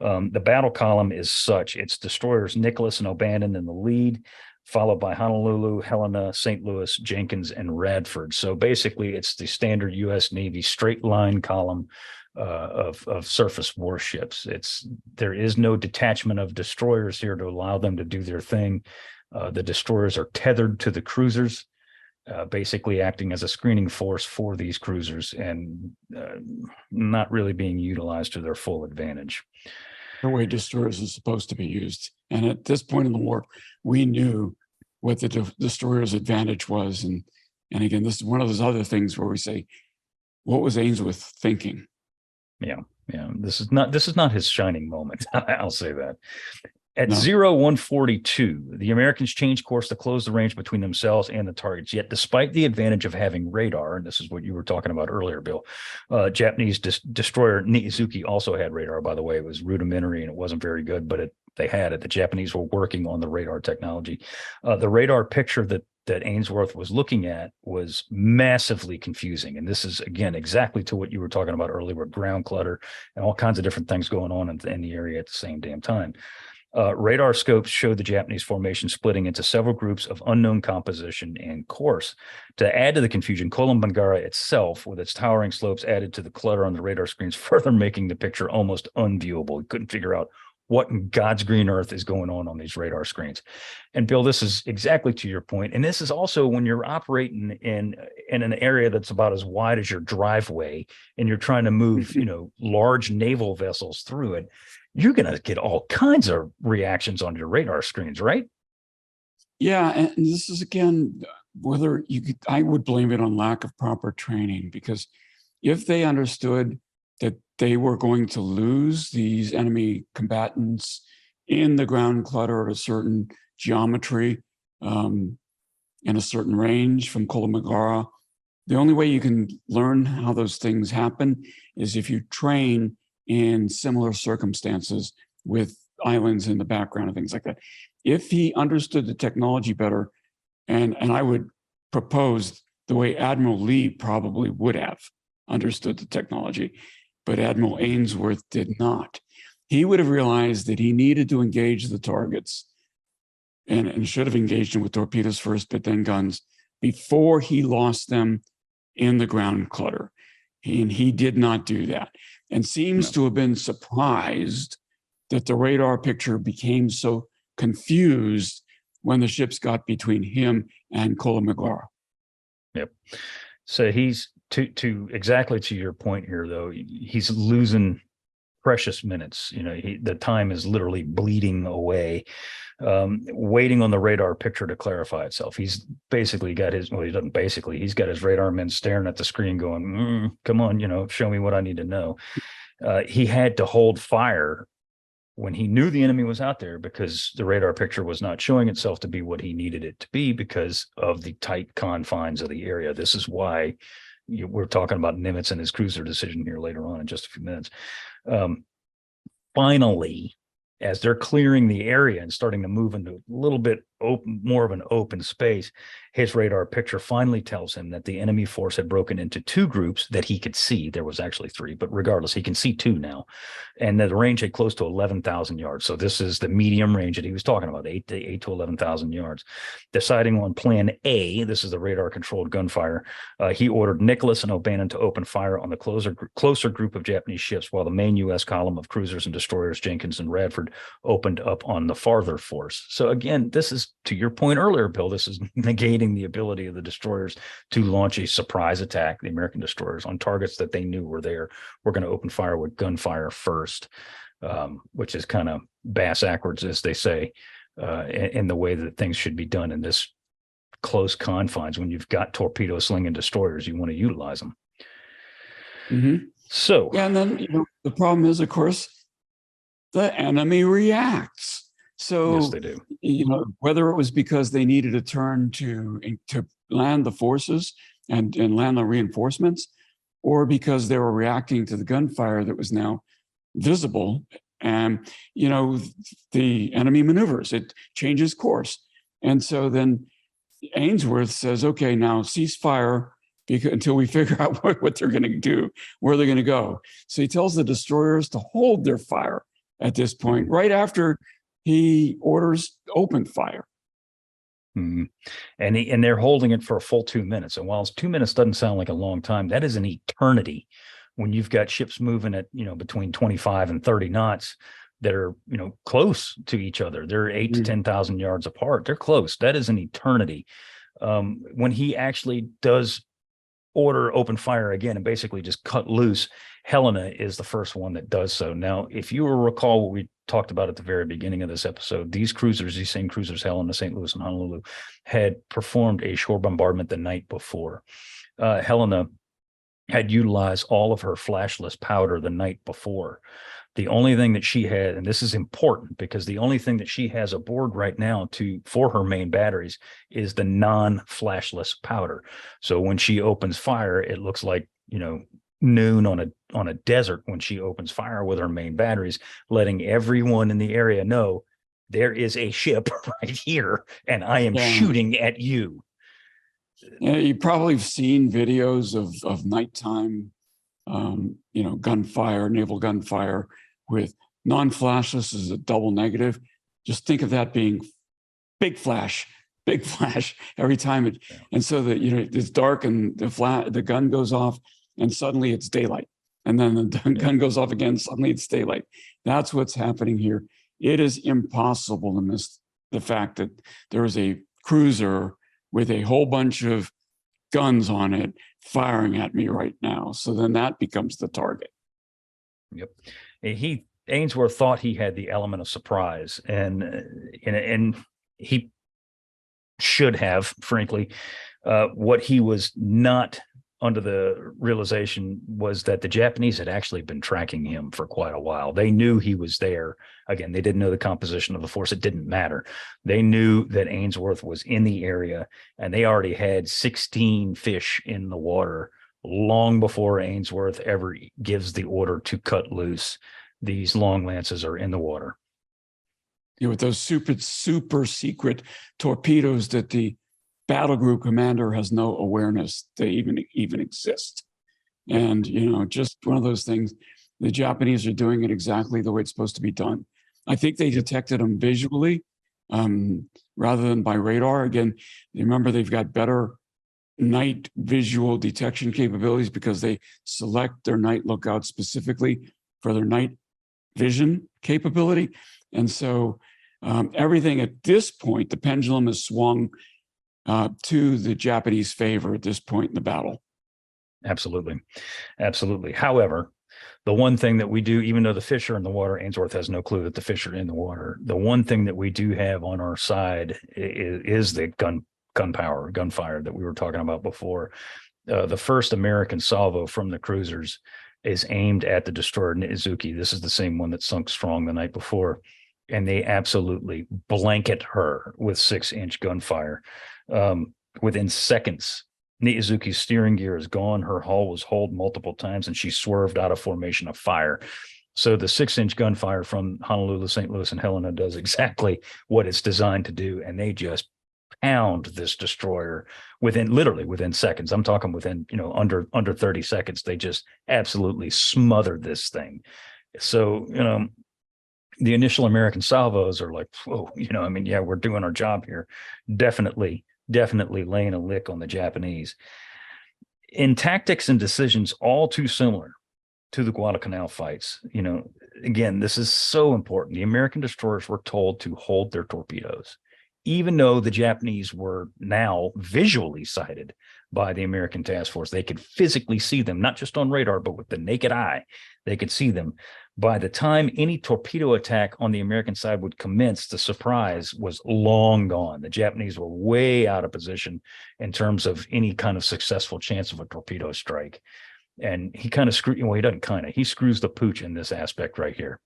The battle column is such: it's destroyers Nicholas and O'Bannon in the lead, followed by Honolulu, Helena, St. Louis, Jenkins, and Radford. So basically, it's the standard U.S. Navy straight line column of surface warships. There is no detachment of destroyers here to allow them to do their thing. The destroyers are tethered to the cruisers, basically acting as a screening force for these cruisers, and not really being utilized to their full advantage. The way destroyers are supposed to be used. And at this point in the war, we knew what the destroyer's advantage was. And again, this is one of those other things where we say, what was Ainsworth thinking? Yeah. This is not his shining moment. I'll say that. At 0142, the Americans changed course to close the range between themselves and the targets. Yet, despite the advantage of having radar, and this is what you were talking about earlier, Bill, Japanese destroyer Niizuki also had radar, by the way. It was rudimentary and it wasn't very good, but they had it. The Japanese were working on the radar technology. The radar picture that Ainsworth was looking at was massively confusing. And this is, again, exactly to what you were talking about earlier with ground clutter and all kinds of different things going on in the area at the same damn time. Radar scopes showed the Japanese formation splitting into several groups of unknown composition and course. To add to the confusion, Kolombangara itself, with its towering slopes, added to the clutter on the radar screens, further making the picture almost unviewable. You couldn't figure out what in God's green earth is going on these radar screens. And Bill, this is exactly to your point. And this is also when you're operating in an area that's about as wide as your driveway, and you're trying to move, large naval vessels through it, you're going to get all kinds of reactions on your radar screens, right? Yeah. And this is, again, I would blame it on lack of proper training, because if they understood that they were going to lose these enemy combatants in the ground clutter at a certain geometry, in a certain range from Kolombangara, the only way you can learn how those things happen is if you train in similar circumstances with islands in the background and things like that. If he understood the technology better, and I would propose the way Admiral Lee probably would have understood the technology, but Admiral Ainsworth did not. He would have realized that he needed to engage the targets and should have engaged them with torpedoes first, but then guns, before he lost them in the ground clutter. And he did not do that, and seems to have been surprised that the radar picture became so confused when the ships got between him and Kula Gulf. Yep. So he's to exactly to your point here, though, he's losing precious minutes. The time is literally bleeding away, waiting on the radar picture to clarify itself. He's basically got his, well, he doesn't basically, he's got his radar men staring at the screen going, come on, show me what I need to know. He had to hold fire when he knew the enemy was out there, because the radar picture was not showing itself to be what he needed it to be because of the tight confines of the area. This is why we're talking about Nimitz and his cruiser decision here later on in just a few minutes. Finally, as they're clearing the area and starting to move into a little bit more of an open space, his radar picture finally tells him that the enemy force had broken into two groups that he could see. There was actually three, but regardless, he can see two now. And the range had close to 11,000 yards. So this is the medium range that he was talking about, 8 to 11,000 yards. Deciding on plan A, this is the radar-controlled gunfire, he ordered Nicholas and O'Bannon to open fire on the closer group of Japanese ships, while the main U.S. column of cruisers and destroyers, Jenkins and Radford, opened up on the farther force. So again, this is, to your point earlier, Bill, this is negating the ability of the destroyers to launch a surprise attack, the American destroyers, on targets that they knew were there. We're going to open fire with gunfire first, which is kind of bass-ackwards, as they say, in the way that things should be done in this close confines. When you've got torpedo slinging destroyers, you want to utilize them. Mm-hmm. So, yeah, and then the problem is, of course, the enemy reacts. So, yes, they do. Whether it was because they needed a turn to land the forces and land the reinforcements, or because they were reacting to the gunfire that was now visible, and the enemy maneuvers, it changes course. And so then Ainsworth says, okay, now cease fire until we figure out what they're going to do, where they're going to go. So he tells the destroyers to hold their fire at this point, right after he orders open fire. Mm-hmm. And they're holding it for a full 2 minutes. And while 2 minutes doesn't sound like a long time, that is an eternity when you've got ships moving at, between 25 and 30 knots that are, close to each other. They're 8 to 10,000 yards apart. They're close. That is an eternity. When he actually does order open fire again and basically just cut loose, Helena is the first one that does so. Now, if you will recall what we talked about at the very beginning of this episode, these same cruisers, Helena, St. Louis, and Honolulu, had performed a shore bombardment the night before. Helena had utilized all of her flashless powder the night before. The only thing that she had, and this is important because the only thing that she has aboard right now for her main batteries is the non-flashless powder. So when she opens fire, it looks like, noon on a desert when she opens fire with her main batteries, letting everyone in the area know there is a ship right here and I am shooting at you. Yeah, you probably have seen videos of nighttime, gunfire, naval gunfire with non-flashless is a double negative. Just think of that being big flash every time it, and so that it's dark and the gun goes off and suddenly it's daylight, and then the gun goes off again, suddenly it's daylight. That's what's happening here. It is impossible to miss the fact that there is a cruiser with a whole bunch of guns on it firing at me right now. So then that becomes the target. Yep. Ainsworth thought he had the element of surprise, and he should have, frankly. What he was not under the realization was that the Japanese had actually been tracking him for quite a while. They knew he was there. Again, they didn't know the composition of the force. It didn't matter. They knew that Ainsworth was in the area, and they already had 16 fish in the water long before Ainsworth ever gives the order to cut loose. These long lances are in the water. With those super secret torpedoes that the battle group commander has no awareness they even exist. And, just one of those things. The Japanese are doing it exactly the way it's supposed to be done. I think they detected them visually rather than by radar. Again, remember, they've got better night visual detection capabilities because they select their night lookout specifically for their night vision capability. And so everything at this point, the pendulum has swung to the Japanese favor at this point in the battle. Absolutely. Absolutely. However, the one thing that we do, even though the fish are in the water, Ainsworth has no clue that the fish are in the water. The one thing that we do have on our side is the gunfire that we were talking about before. The first American salvo from the cruisers is aimed at the destroyer Nizuki. This is the same one that sunk strong the night before. And they absolutely blanket her with 6-inch gunfire. Within seconds, Nizuki's steering gear is gone. Her hull was holed multiple times, and she swerved out of formation of fire. So the 6-inch gunfire from Honolulu, St. Louis, and Helena does exactly what it's designed to do, and they just pound this destroyer literally within seconds. I'm talking within under 30 seconds. They just absolutely smothered this thing. So the initial American salvos are like, whoa, we're doing our job here. Definitely laying a lick on the Japanese. In tactics and decisions, all too similar to the Guadalcanal fights. Again, this is so important. The American destroyers were told to hold their torpedoes, even though the Japanese were now visually sighted by the American task force. They could physically see them, not just on radar, but with the naked eye. They could see them. By the time any torpedo attack on the American side would commence, the surprise was long gone. The Japanese were way out of position in terms of any kind of successful chance of a torpedo strike. And he kind of he screws the pooch in this aspect right here.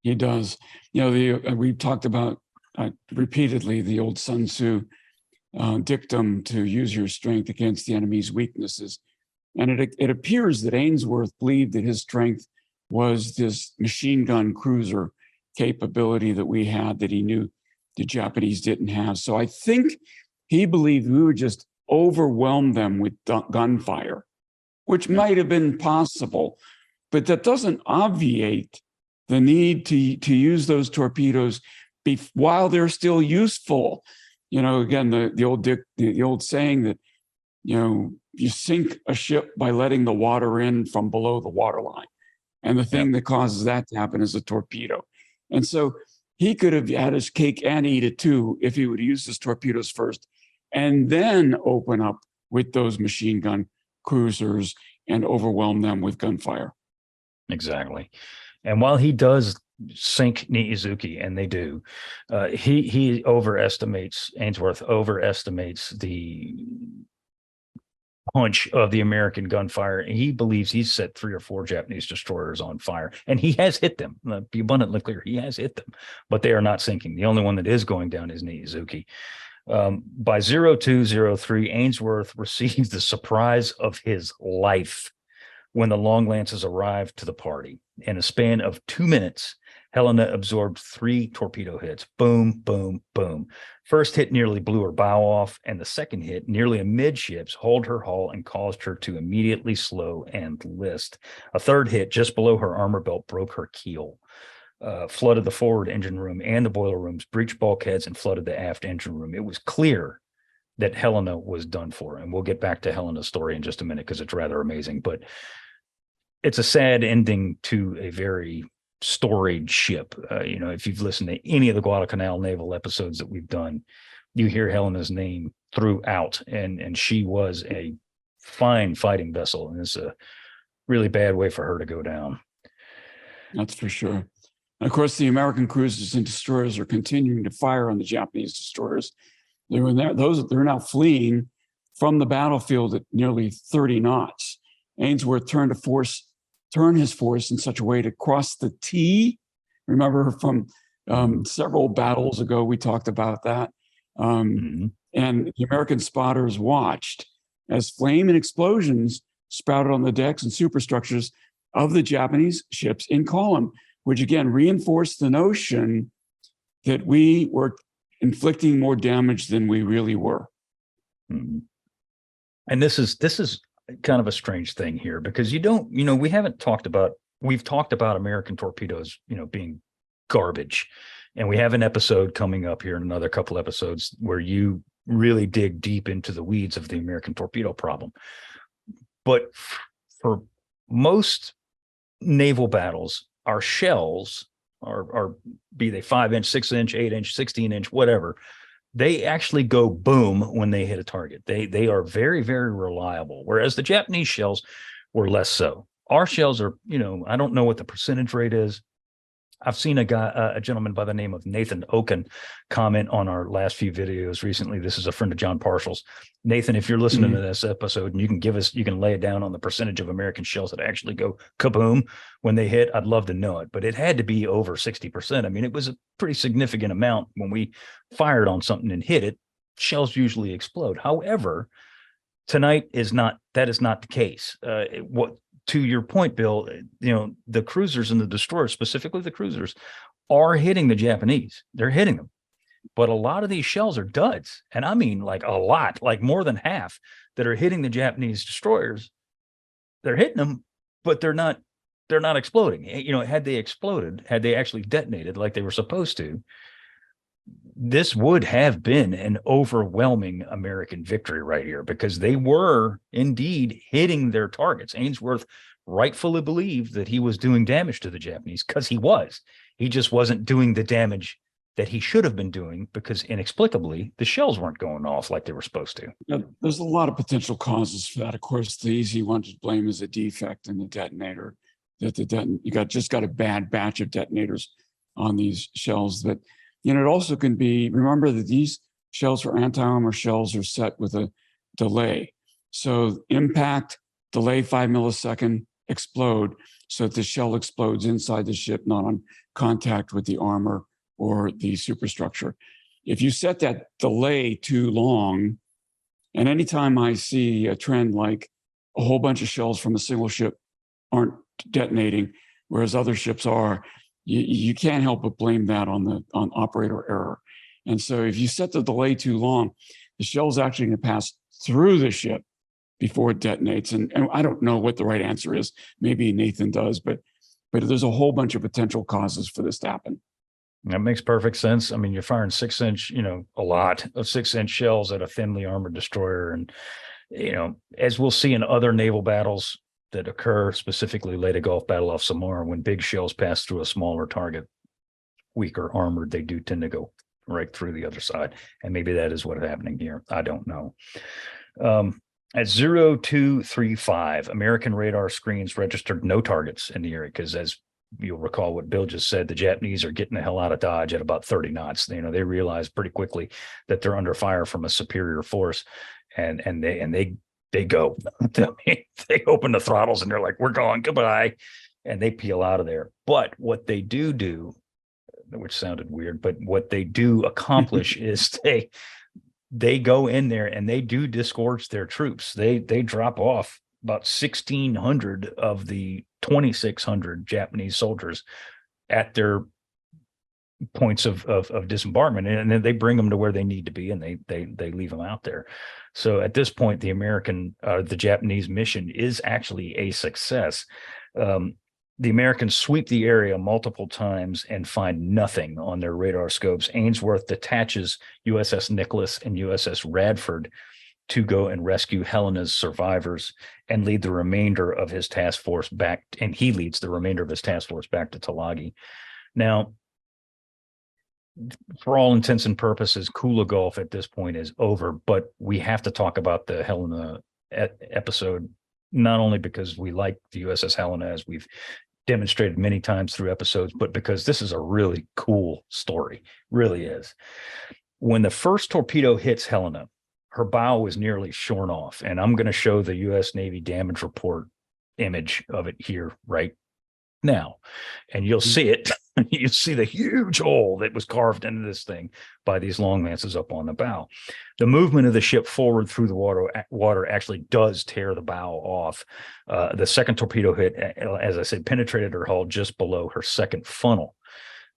He does. We talked about repeatedly the old Sun Tzu dictum to use your strength against the enemy's weaknesses. And it appears that Ainsworth believed that his strength was this machine gun cruiser capability that we had that he knew the Japanese didn't have. So I think he believed we would just overwhelm them with gunfire, which might have been possible, but that doesn't obviate the need to use those torpedoes while they're still useful. Again, the old saying that, you sink a ship by letting the water in from below the waterline. And the thing that causes that to happen is a torpedo. And so he could have had his cake and eat it too if he would use his torpedoes first and then open up with those machine gun cruisers and overwhelm them with gunfire. Exactly. And while he does sink Nizuki, and they do, Ainsworth overestimates the punch of the American gunfire. He believes he's set 3 or 4 Japanese destroyers on fire, and he has hit them. Be abundantly clear, he has hit them, but they are not sinking. The only one that is going down is Nizuki. By 0203, Ainsworth receives the surprise of his life when the long lances arrived to the party. In a span of 2 minutes, Helena absorbed 3 torpedo hits. Boom, boom, boom. First hit nearly blew her bow off, and the second hit, nearly amidships, holed her hull and caused her to immediately slow and list. A third hit just below her armor belt broke her keel, flooded the forward engine room and the boiler rooms, breached bulkheads, and flooded the aft engine room. It was clear that Helena was done for, and we'll get back to Helena's story in just a minute because it's rather amazing, but it's a sad ending to a very storied ship. If you've listened to any of the Guadalcanal naval episodes that we've done, you hear Helena's name throughout, and she was a fine fighting vessel, and it's a really bad way for her to go down. That's for sure. And of course, the American cruisers and destroyers are continuing to fire on the Japanese destroyers. They're now fleeing from the battlefield at nearly 30 knots. Ainsworth turned his force in such a way to cross the T. Remember from several battles ago, we talked about that. And the American spotters watched as flame and explosions sprouted on the decks and superstructures of the Japanese ships in column, which again reinforced the notion that we were inflicting more damage than we really were. Mhm. And this is kind of a strange thing here because we've talked about American torpedoes, being garbage. And we have an episode coming up here in another couple episodes where you really dig deep into the weeds of the American torpedo problem. But for most naval battles, our shells are be they 5-inch, 6-inch, 8-inch, 16-inch, whatever, they actually go boom when they hit a target. They are very, very reliable, whereas the Japanese shells were less so. Our shells are, I don't know what the percentage rate is. I've seen a gentleman by the name of Nathan Oken comment on our last few videos recently. This is a friend of John Parshall's. Nathan, if you're listening to this episode and you can lay it down on the percentage of American shells that actually go kaboom when they hit, I'd love to know it. But it had to be over 60%. I mean, it was a pretty significant amount when we fired on something and hit it. Shells usually explode. However, tonight is not the case. To your point, Bill, the cruisers and the destroyers, specifically the cruisers, are hitting the Japanese. They're hitting them. But a lot of these shells are duds. And I mean, like a lot, like more than half that are hitting the Japanese destroyers. They're hitting them, but they're not exploding. Had they exploded, had they actually detonated like they were supposed to, this would have been an overwhelming American victory right here because they were indeed hitting their targets. Ainsworth rightfully believed that he was doing damage to the Japanese because he just wasn't doing the damage that he should have been doing because inexplicably the shells weren't going off like they were supposed to. There's a lot of potential causes for that. Of course, the easy one to blame is a defect in the detonator. You got a bad batch of detonators on these shells. But it also can be, remember that these shells for anti-armor shells are set with a delay. So impact, delay 5 millisecond, explode, so that the shell explodes inside the ship, not on contact with the armor or the superstructure. If you set that delay too long, and anytime I see a trend like a whole bunch of shells from a single ship aren't detonating, whereas other ships are, you can't help but blame that on operator error. And so if you set the delay too long, the shell's actually going to pass through the ship before it detonates. And I don't know what the right answer is. Maybe Nathan does, but there's a whole bunch of potential causes for this to happen. That makes perfect sense. I mean, you're firing 6-inch, a lot of 6-inch shells at a thinly armored destroyer. And, as we'll see in other naval battles that occur, specifically Leyte Gulf, Battle off Samar, when big shells pass through a smaller target, weaker armored, they do tend to go right through the other side. And maybe that is what's happening here. I don't know. At 0235, American radar screens registered no targets in the area because, as you'll recall what Bill just said, the Japanese are getting the hell out of Dodge at about 30 knots. They realize pretty quickly that they're under fire from a superior force, and they go. They open the throttles and they're like, "We're going, goodbye," and they peel out of there. But what they do, which sounded weird, but what they do accomplish is they go in there and they do disgorge their troops. They drop off about 1,600 of the 2,600 Japanese soldiers at their points of disembarkment, and then they bring them to where they need to be, and they leave them out there. So at this point, the Japanese mission is actually a success. The Americans sweep the area multiple times and find nothing on their radar scopes. Ainsworth detaches USS Nicholas and USS Radford to go and rescue Helena's survivors and lead the remainder of his task force back. And he leads the remainder of his task force back to Tulagi. Now, for all intents and purposes, Kula Gulf at this point is over, but we have to talk about the Helena episode, not only because we like the USS Helena, as we've demonstrated many times through episodes, but because this is a really cool story, really is. When the first torpedo hits Helena, her bow was nearly shorn off, and I'm going to show the U.S. Navy damage report image of it here right now, and you'll see it. You see the huge hole that was carved into this thing by these long lances up on the bow. The movement of the ship forward through the water actually does tear the bow off. The second torpedo hit, as I said, penetrated her hull just below her second funnel.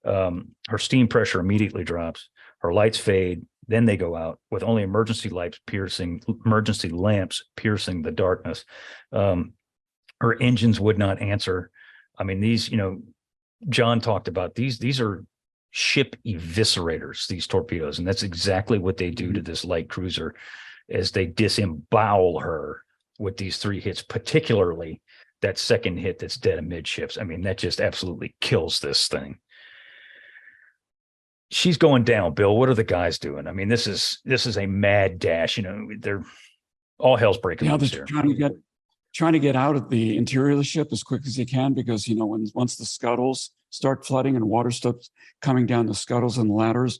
Her steam pressure immediately drops. Her lights fade. Then they go out with only emergency lamps piercing the darkness. Her engines would not answer. I mean, these, John talked about these are ship eviscerators, these torpedoes, and that's exactly what they do to this light cruiser, as they disembowel her with these 3 hits, particularly that second hit that's dead amidships. I mean, that just absolutely kills this thing. She's going down, Bill. What are the guys doing? I mean, this is a mad dash. They're all hell's breaking loose here. Trying to get out of the interior of the ship as quick as they can, because once the scuttles start flooding and water starts coming down the scuttles and the ladders,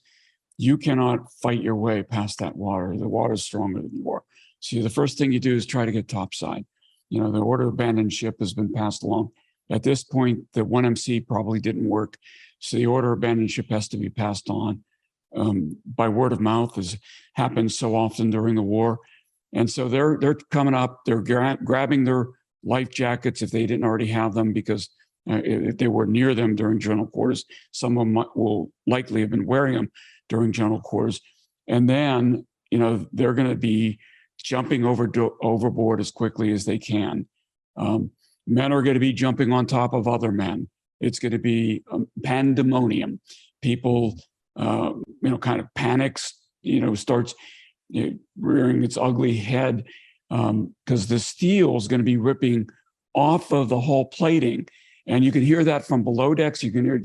you cannot fight your way past that water. The water is stronger than you are. So the first thing you do is try to get topside. The order to abandon ship has been passed along. At this point, the 1MC probably didn't work. So the order to abandon ship has to be passed on by word of mouth, as happens so often during the war. And so they're coming up, they're grabbing their life jackets if they didn't already have them, because if they were near them during general quarters, some of them will likely have been wearing them during general quarters. And then, they're going to be jumping overboard as quickly as they can. Men are going to be jumping on top of other men. It's going to be pandemonium. People, kind of panics, starts rearing its ugly head, because the steel is going to be ripping off of the hull plating. And you can hear that from below decks. You can hear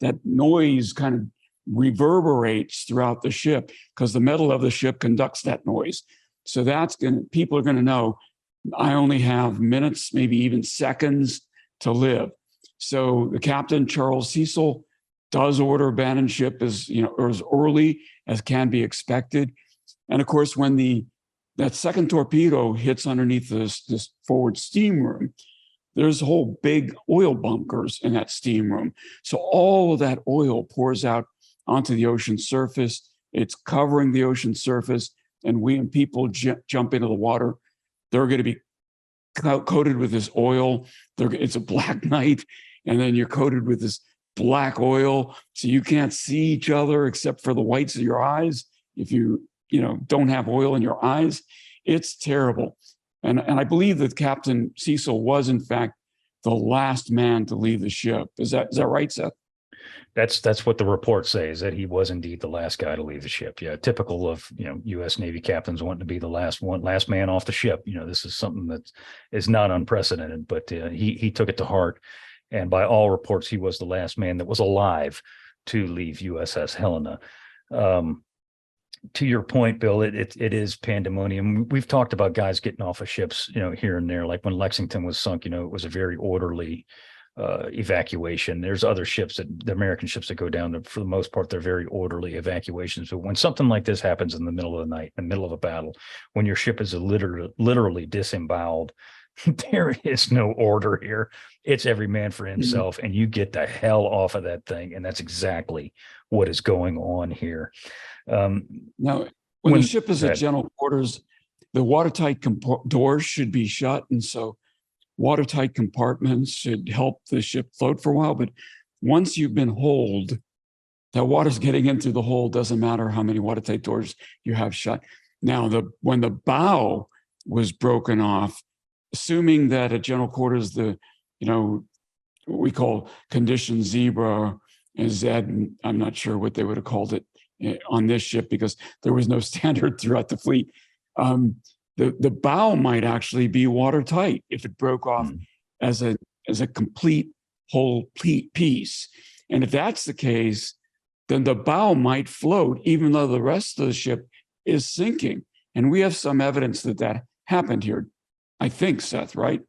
that noise kind of reverberates throughout the ship, because the metal of the ship conducts that noise. So people are going to know, I only have minutes, maybe even seconds to live. So the captain, Charles Cecil, does order abandon ship as early as can be expected. And of course, when that second torpedo hits underneath this forward steam room, there's whole big oil bunkers in that steam room. So all of that oil pours out onto the ocean surface. It's covering the ocean surface, and when people jump into the water, they're going to be coated with this oil. It's a black night, and then you're coated with this black oil, so you can't see each other except for the whites of your eyes. If you don't have oil in your eyes, it's terrible. And I believe that Captain Cecil was, in fact, the last man to leave the ship. Is that right, Seth? That's what the reports say, is that he was indeed the last guy to leave the ship. Yeah, typical of U.S. Navy captains wanting to be the last man off the ship. This is something that is not unprecedented, but he took it to heart, and by all reports, he was the last man that was alive to leave USS Helena. To your point, Bill, it is pandemonium. We've talked about guys getting off of ships, here and there. Like when Lexington was sunk, it was a very orderly evacuation. There's other ships, the American ships that go down, for the most part, they're very orderly evacuations. But when something like this happens in the middle of the night, in the middle of a battle, when your ship is literally disemboweled, there is no order here. It's every man for himself, and you get the hell off of that thing. And that's exactly what is going on here. Now, when the ship is at general quarters, the watertight doors should be shut. And so watertight compartments should help the ship float for a while. But once you've been holed, that water's getting into the hole. Doesn't matter how many watertight doors you have shut. Now, when the bow was broken off, assuming that at general quarters, what we call condition zebra and Z, I'm not sure what they would have called it on this ship, because there was no standard throughout the fleet. The bow might actually be watertight if it broke off as a complete whole piece. And if that's the case, then the bow might float, even though the rest of the ship is sinking. And we have some evidence that happened here, I think, Seth, right?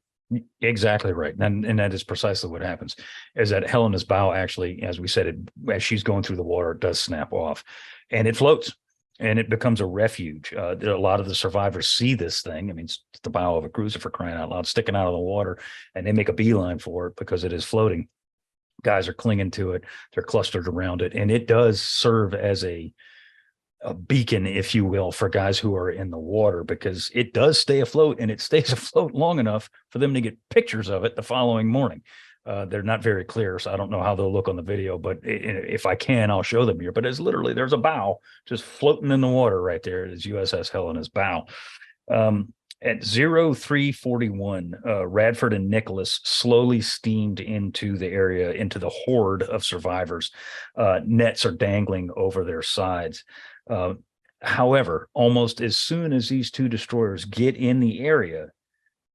Exactly right. And that is precisely what happens, is that Helena's bow actually, as we said, as she's going through the water, it does snap off and it floats and it becomes a refuge. A lot of the survivors see this thing. I mean, it's the bow of a cruiser, for crying out loud, sticking out of the water, and they make a beeline for it because it is floating. Guys are clinging to it. They're clustered around it. And it does serve as a beacon, if you will, for guys who are in the water, because it does stay afloat, and it stays afloat long enough for them to get pictures of it the following morning. They're not very clear, so I don't know how they'll look on the video, but if I can, I'll show them here. But it's literally, there's a bow just floating in the water right there. It's USS Helena's bow. At 0341, Radford and Nicholas slowly steamed into the area, into the horde of survivors. Nets are dangling over their sides. However, almost as soon as these two destroyers get in the area,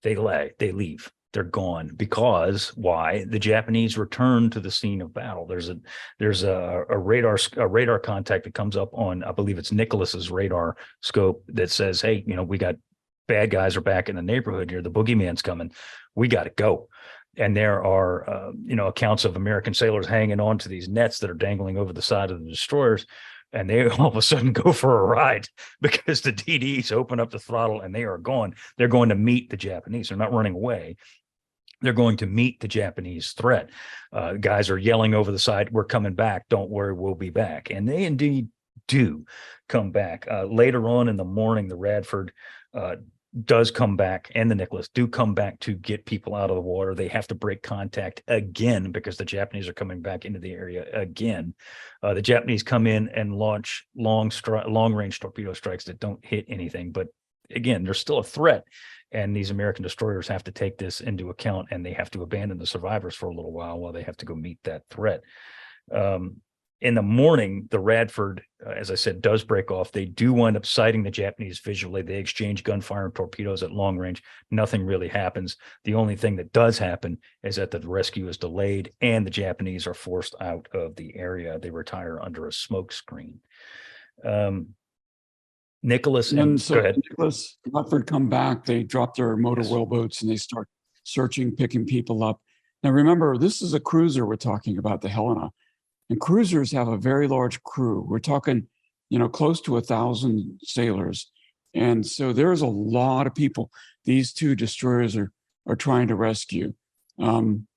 they leave. They're gone. Because why? The Japanese return to the scene of battle. There's a radar contact that comes up on, I believe it's Nicholas's radar scope, that says, hey, we got bad guys are back in the neighborhood here. The boogeyman's coming. We got to go. And there are, accounts of American sailors hanging on to these nets that are dangling over the side of the destroyers. And they all of a sudden go for a ride because the DDs open up the throttle and they are gone. They're going to meet the Japanese. They're not running away. They're going to meet the Japanese threat. Guys are yelling over the side, we're coming back. Don't worry, we'll be back. And they indeed do come back. Later on in the morning, the Radford does come back, and the Nicholas do come back to get people out of the water. They have to break contact again because the Japanese are coming back into the area again. The Japanese come in and launch long-range torpedo strikes that don't hit anything. But again, there's still a threat, and these American destroyers have to take this into account, and they have to abandon the survivors for a little while they have to go meet that threat. In the morning, the Radford, as I said, does break off. They do wind up sighting the Japanese visually. They exchange gunfire and torpedoes at long range. Nothing really happens. The only thing that does happen is that the rescue is delayed and the Japanese are forced out of the area. They retire under a smoke screen. Nicholas and so go ahead. Nicholas, Radford come back. They drop their motor whaleboats and they start searching, picking people up. Now, remember, this is a cruiser we're talking about, the Helena. And cruisers have a very large crew. We're talking, close to 1,000 sailors. And so there's a lot of people these two destroyers are trying to rescue. Finally,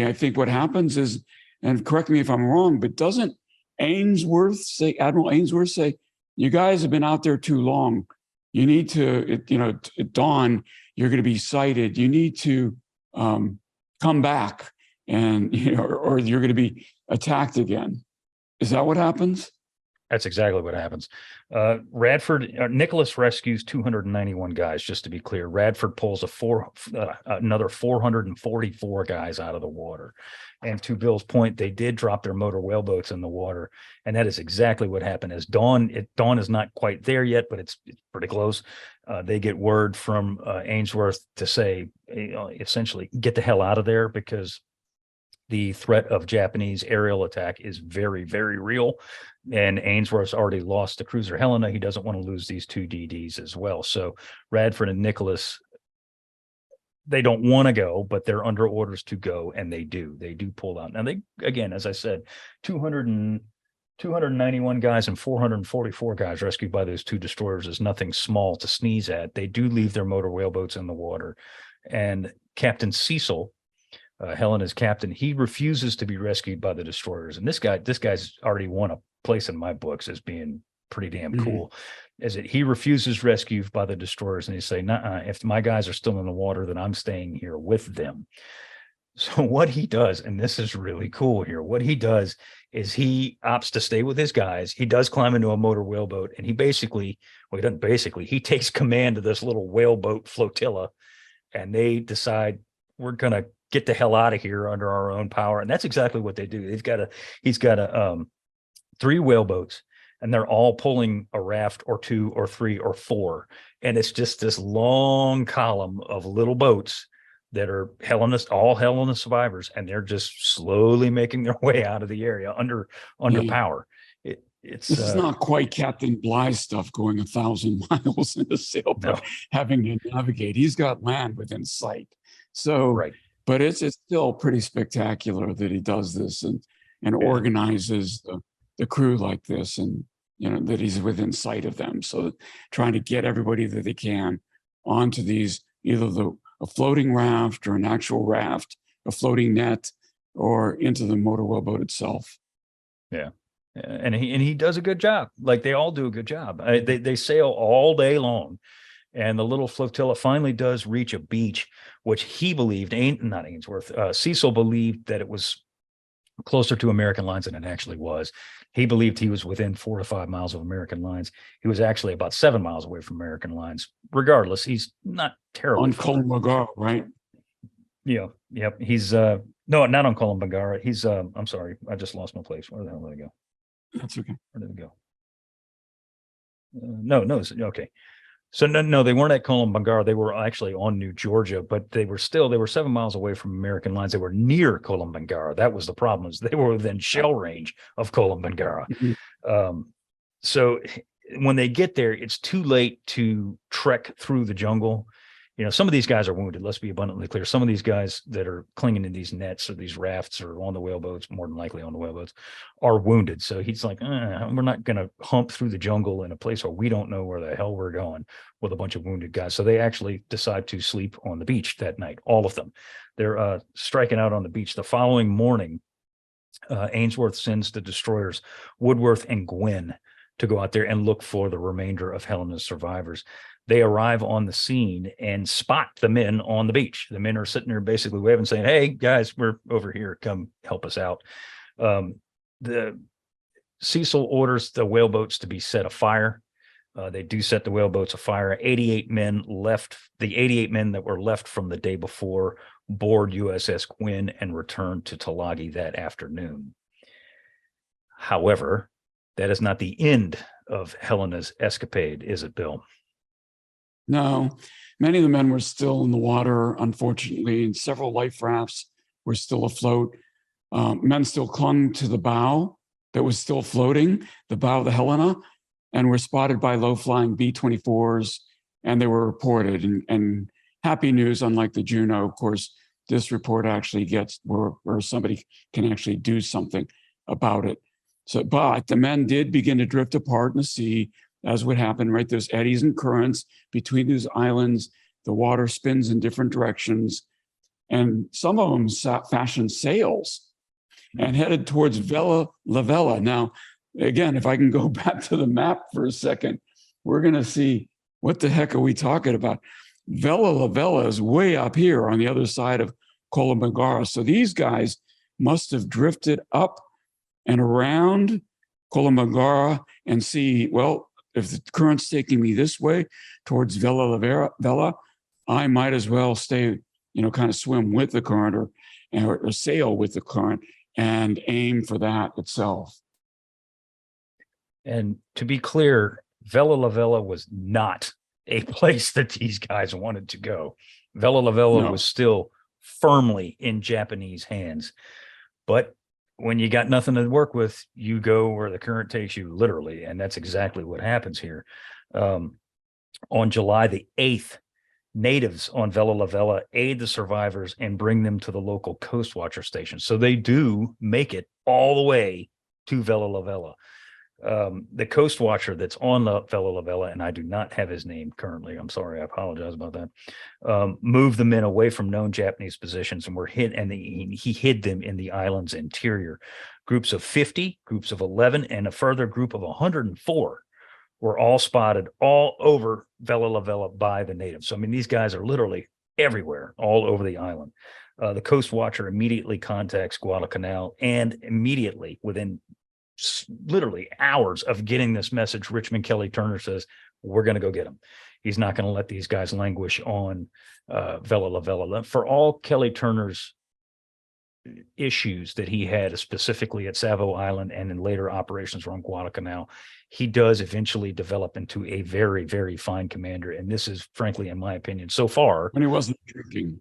I think what happens is, and correct me if I'm wrong, but doesn't Admiral Ainsworth say, you guys have been out there too long. You need to, at dawn, you're going to be sighted. You need to come back. And or you're going to be attacked again. Is that what happens? That's exactly what happens. Nicholas rescues 291 guys, just to be clear. Radford pulls another 444 guys out of the water. And to Bill's point, they did drop their motor whaleboats in the water. And that is exactly what happened. As dawn is not quite there yet, but it's pretty close. They get word from Ainsworth to say, essentially, get the hell out of there, because the threat of Japanese aerial attack is very, very real. And Ainsworth's already lost the cruiser Helena. He doesn't want to lose these two DDs as well. So Radford and Nicholas, they don't want to go, but they're under orders to go, and they do. They do pull out. Now, they, again, as I said, 291 guys and 444 guys rescued by those two destroyers is nothing small to sneeze at. They do leave their motor whaleboats in the water. And Captain Cecil, Helena's captain, he refuses to be rescued by the destroyers. And this guy's already won a place in my books as being pretty damn cool. Is that he refuses rescue by the destroyers, and he say, "Nuh-uh, if my guys are still in the water, then I'm staying here with them." So what he does, and this is really cool here, what he does is he opts to stay with his guys. He does climb into a motor whaleboat, and he takes command of this little whaleboat flotilla, and they decide, we're going to get the hell out of here under our own power. And that's exactly what they do. He's got 3 whaleboats, and they're all pulling a raft or 2 or 3 or 4. And it's just this long column of little boats that are all Helena survivors. And they're just slowly making their way out of the area under power. This is not quite Captain Bligh stuff, going 1,000 miles in a sailboat, having to navigate. He's got land within sight. So, right. But it's still pretty spectacular that he does this and organizes the crew like this, and that he's within sight of them. So trying to get everybody that they can onto these, either a floating raft or an actual raft, a floating net, or into the motor whaleboat itself. Yeah. And he does a good job. Like, they all do a good job. They sail all day long, And the little flotilla finally does reach a beach, which he believed, not Ainsworth, Cecil believed that it was closer to American lines than it actually was. He believed he was within 4 to 5 miles of American lines. He was actually about 7 miles away from American lines. Regardless, he's not terribly On far. Kula, right? Yeah. Yep. He's no, not on Kolombangara. He's I'm sorry, I just lost my place. Where the hell did I go? That's okay. Where did it go? No, okay. So no, they weren't at Kolombangara. They were actually on New Georgia, but they were 7 miles away from American lines. They were near Kolombangara. That was the problem, is they were within shell range of Kolombangara. So when they get there, it's too late to trek through the jungle. Some of these guys are wounded. Let's be abundantly clear. Some of these guys that are clinging to these nets or these rafts or on the whaleboats, more than likely on the whaleboats, are wounded. So he's like, we're not going to hump through the jungle in a place where we don't know where the hell we're going with a bunch of wounded guys. So they actually decide to sleep on the beach that night, all of them. They're striking out on the beach. The following morning, Ainsworth sends the destroyers Woodworth and Gwynn to go out there and look for the remainder of Helena's survivors. They arrive on the scene and spot the men on the beach. The men are sitting there basically waving, saying, "Hey guys, we're over here. Come help us out." The Cecil orders the whaleboats to be set afire. They do set the whaleboats afire. 88 men left. The 88 men that were left from the day before board USS Gwynn and returned to Tulagi that afternoon. However, that is not the end of Helena's escapade, is it, Bill? No, many of the men were still in the water, unfortunately, and several life rafts were still afloat. Men still clung to the bow that was still floating, the bow of the Helena, and were spotted by low-flying B-24s, and they were reported. And happy news, unlike the Juno, of course, this report actually gets where somebody can actually do something about it. But the men did begin to drift apart in the sea, as would happen, right? There's eddies and currents between these islands. The water spins in different directions. And some of them fashioned sails and headed towards Vella La Vella. Now, again, if I can go back to the map for a second, we're going to see what the heck are we talking about. Vella La Vella is way up here on the other side of Kolombangara. So these guys must have drifted up and around Kolombangara and see, well, if the current's taking me this way towards Vella La Vella, I might as well stay, kind of swim with the current or sail with the current and aim for that itself. And to be clear, Vella La Vella was not a place that these guys wanted to go. Vella La Vella was still firmly in Japanese hands. But when you got nothing to work with, you go where the current takes you, literally. And that's exactly what happens here. On July the 8th, natives on Vella La Vella aid the survivors and bring them to the local Coast Watcher station. So they do make it all the way to Vella La Vella. The Coast Watcher that's on the Vella La Vella, and I do not have his name currently, I'm sorry, I apologize about that, moved the men away from known Japanese positions and were hid, and he hid them in the island's interior. Groups of 50, groups of 11, and a further group of 104 were all spotted all over Vella La Vella by the natives. So, I mean, these guys are literally everywhere, all over the island. The Coast Watcher immediately contacts Guadalcanal, and immediately, within literally hours of getting this message, Richmond Kelly Turner says, we're going to go get them. He's not going to let these guys languish on Vella La Vella. For all Kelly Turner's issues that he had specifically at Savo Island and in later operations around Guadalcanal, he does eventually develop into a very, very fine commander. And this is, frankly, in my opinion, so far, when he wasn't drinking.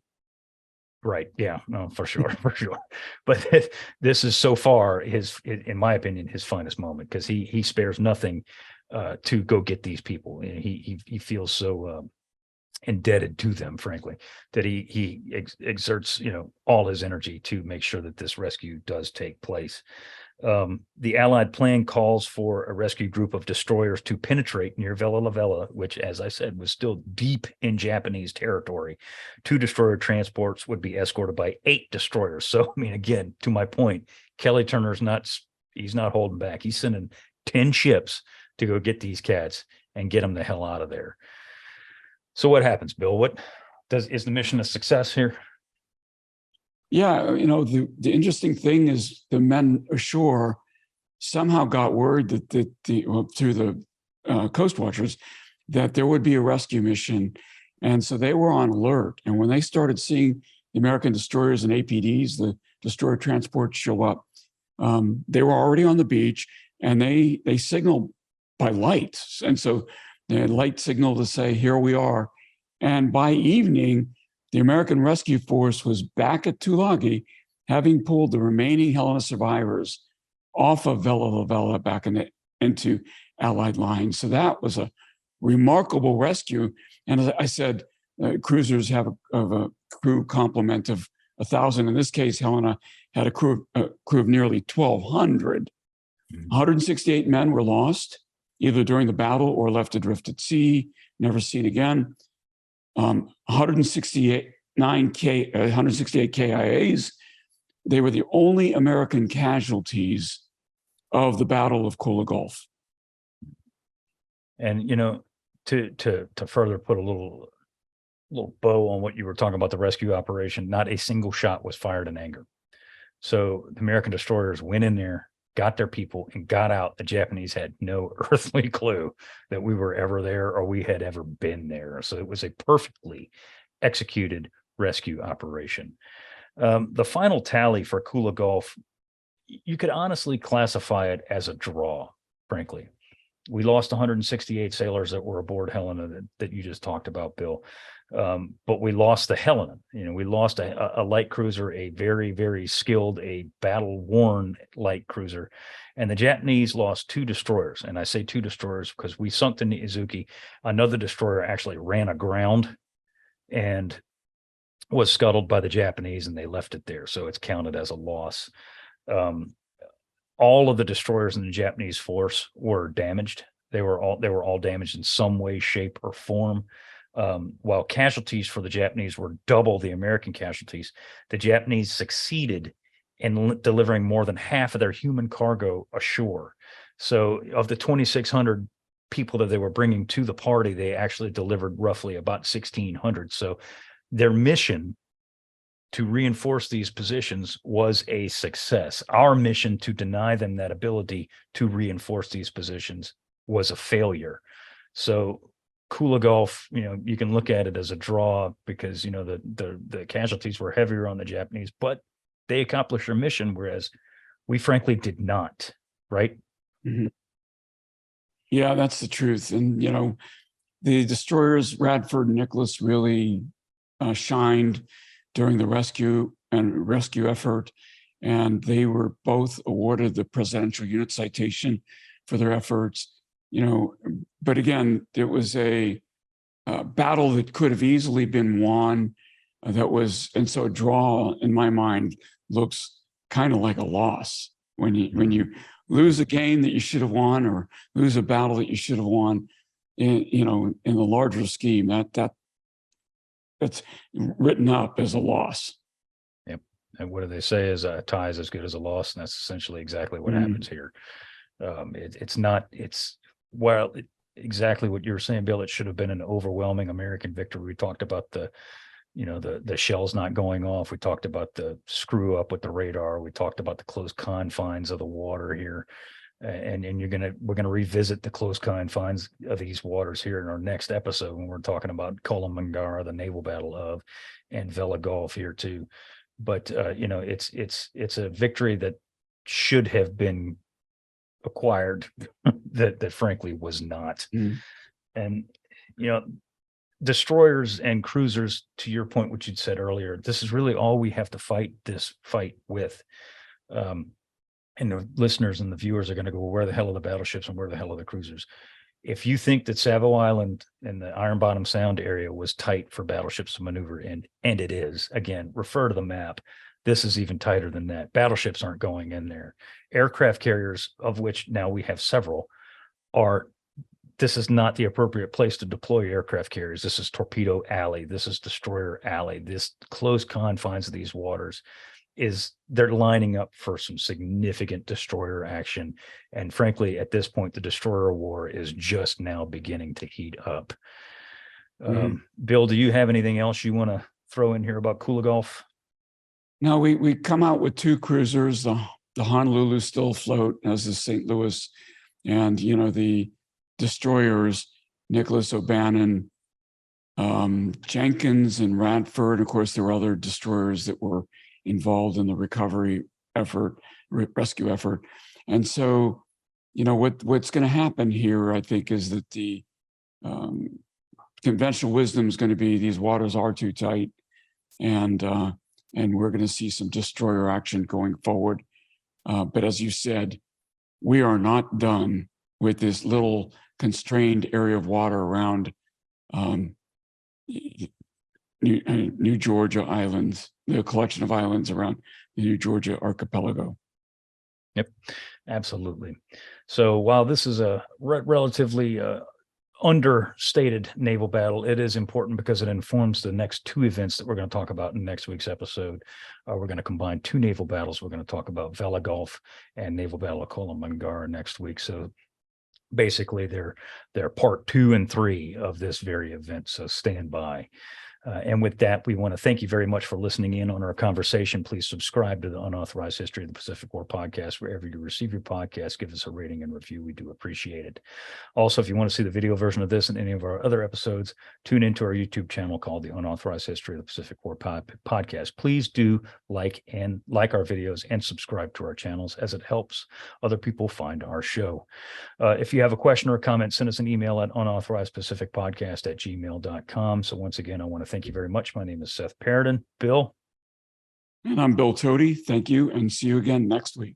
Right. Yeah, no, for sure. For sure. But this is so far in my opinion, his finest moment, because he spares nothing to go get these people. He feels so indebted to them, frankly, that he exerts, all his energy to make sure that this rescue does take place. The Allied plan calls for a rescue group of destroyers to penetrate near Vella La Vella, which, as I said, was still deep in Japanese territory. 2 destroyer transports would be escorted by 8 destroyers. So, I mean, again, to my point, Kelly Turner's he's not holding back. He's sending 10 ships to go get these cats and get them the hell out of there. So what happens, Bill? Is the mission a success here? Yeah, the interesting thing is the men ashore somehow got word that through the coast watchers that there would be a rescue mission, and so they were on alert. And when they started seeing the American destroyers and APDs, the destroyer transports, show up, they were already on the beach, and they signaled by light, and so they had light signal to say, "Here we are." And by evening, the American Rescue Force was back at Tulagi, having pulled the remaining Helena survivors off of Vela La Vela back into Allied lines. So that was a remarkable rescue. And as I said, cruisers have a crew complement of 1,000. In this case, Helena had a crew of nearly 1,200. 168 men were lost, either during the battle or left adrift at sea, never seen again. 168 KIAs. They were the only American casualties of the Battle of Kula Gulf. And to further put a little bow on what you were talking about, the rescue operation, not a single shot was fired in anger. So the American destroyers went in there, got their people, and got out. The Japanese had no earthly clue that we were ever there or we had ever been there. So it was a perfectly executed rescue operation. The final tally for Kula Gulf, you could honestly classify it as a draw, frankly. We lost 168 sailors that were aboard Helena that you just talked about, Bill. But we lost the Helena. We lost a light cruiser, a very, very skilled, a battle-worn light cruiser. And the Japanese lost 2 destroyers. And I say 2 destroyers because we sunk the Nizuki. Another destroyer actually ran aground and was scuttled by the Japanese, and they left it there. So it's counted as a loss. All of the destroyers in the Japanese force were damaged. They were all damaged in some way, shape, or form. While casualties for the Japanese were double the American casualties, the Japanese succeeded in delivering more than half of their human cargo ashore. So of the 2,600 people that they were bringing to the party, they actually delivered roughly about 1,600. So their mission to reinforce these positions was a success. Our mission to deny them that ability to reinforce these positions was a failure. So Kula Gulf, you can look at it as a draw because the casualties were heavier on the Japanese, but they accomplished their mission, whereas we frankly did not. Right? Mm-hmm. Yeah, that's the truth. And the destroyers Radford and Nicholas really shined during the rescue effort, and they were both awarded the Presidential Unit Citation for their efforts. But again, it was a battle that could have easily been won. And so a draw, in my mind, looks kind of like a loss when you lose a game that you should have won or lose a battle that you should have won. In the larger scheme, that's written up as a loss. Yep. And what do they say is a tie is as good as a loss, and that's essentially exactly what happens here. Exactly what you were saying, Bill. It should have been an overwhelming American victory. We talked about the shells not going off. We talked about the screw up with the radar. We talked about the close confines of the water here. And we're gonna revisit the close confines of these waters here in our next episode when we're talking about Kolomangar, the naval battle of, and Vela Gulf here too. But it's a victory that should have been acquired that frankly was not. And destroyers and cruisers, to your point, which you'd said earlier, this is really all we have to fight this fight with. And the listeners and the viewers are going to go, well, where the hell are the battleships and where the hell are the cruisers? If you think that Savo Island and the Iron Bottom Sound area was tight for battleships to maneuver in, and it is, again, refer to the map. This is even tighter than that. Battleships aren't going in there. Aircraft carriers, of which now we have several, this is not the appropriate place to deploy aircraft carriers. This is torpedo alley. This is destroyer alley. This close confines of these waters they're lining up for some significant destroyer action. And frankly, at this point, the destroyer war is just now beginning to heat up. Bill, do you have anything else you want to throw in here about Kula Gulf? No, we come out with 2 cruisers. The Honolulu still afloat, as the St. Louis, and the destroyers, Nicholas O'Bannon, Jenkins, and Radford. Of course, there were other destroyers that were involved in the recovery effort, rescue effort. And so, what's going to happen here, I think, is that the conventional wisdom is going to be these waters are too tight, and we're going to see some destroyer action going forward. But as you said, we are not done with this little constrained area of water around New Georgia islands, the collection of islands around the New Georgia archipelago. Yep, absolutely. So while this is a relatively understated naval battle, it is important because it informs the next 2 events that we're going to talk about in next week's episode. We're going to combine 2 naval battles. We're going to talk about Vela Gulf and Naval Battle of Kula Gulf next week. So basically, they're part 2 and 3 of this very event. So stand by. And with that, we want to thank you very much for listening in on our conversation. Please subscribe to the Unauthorized History of the Pacific War podcast wherever you receive your podcast. Give us a rating and review. We do appreciate it. Also, if you want to see the video version of this and any of our other episodes, tune into our YouTube channel called the Unauthorized History of the Pacific War podcast. Please do like our videos and subscribe to our channels, as it helps other people find our show. If you have a question or a comment, send us an email at unauthorizedpacificpodcast@gmail.com. So once again, I want to thank you very much. My name is Seth Paradin. Bill? And I'm Bill Tody. Thank you, and see you again next week.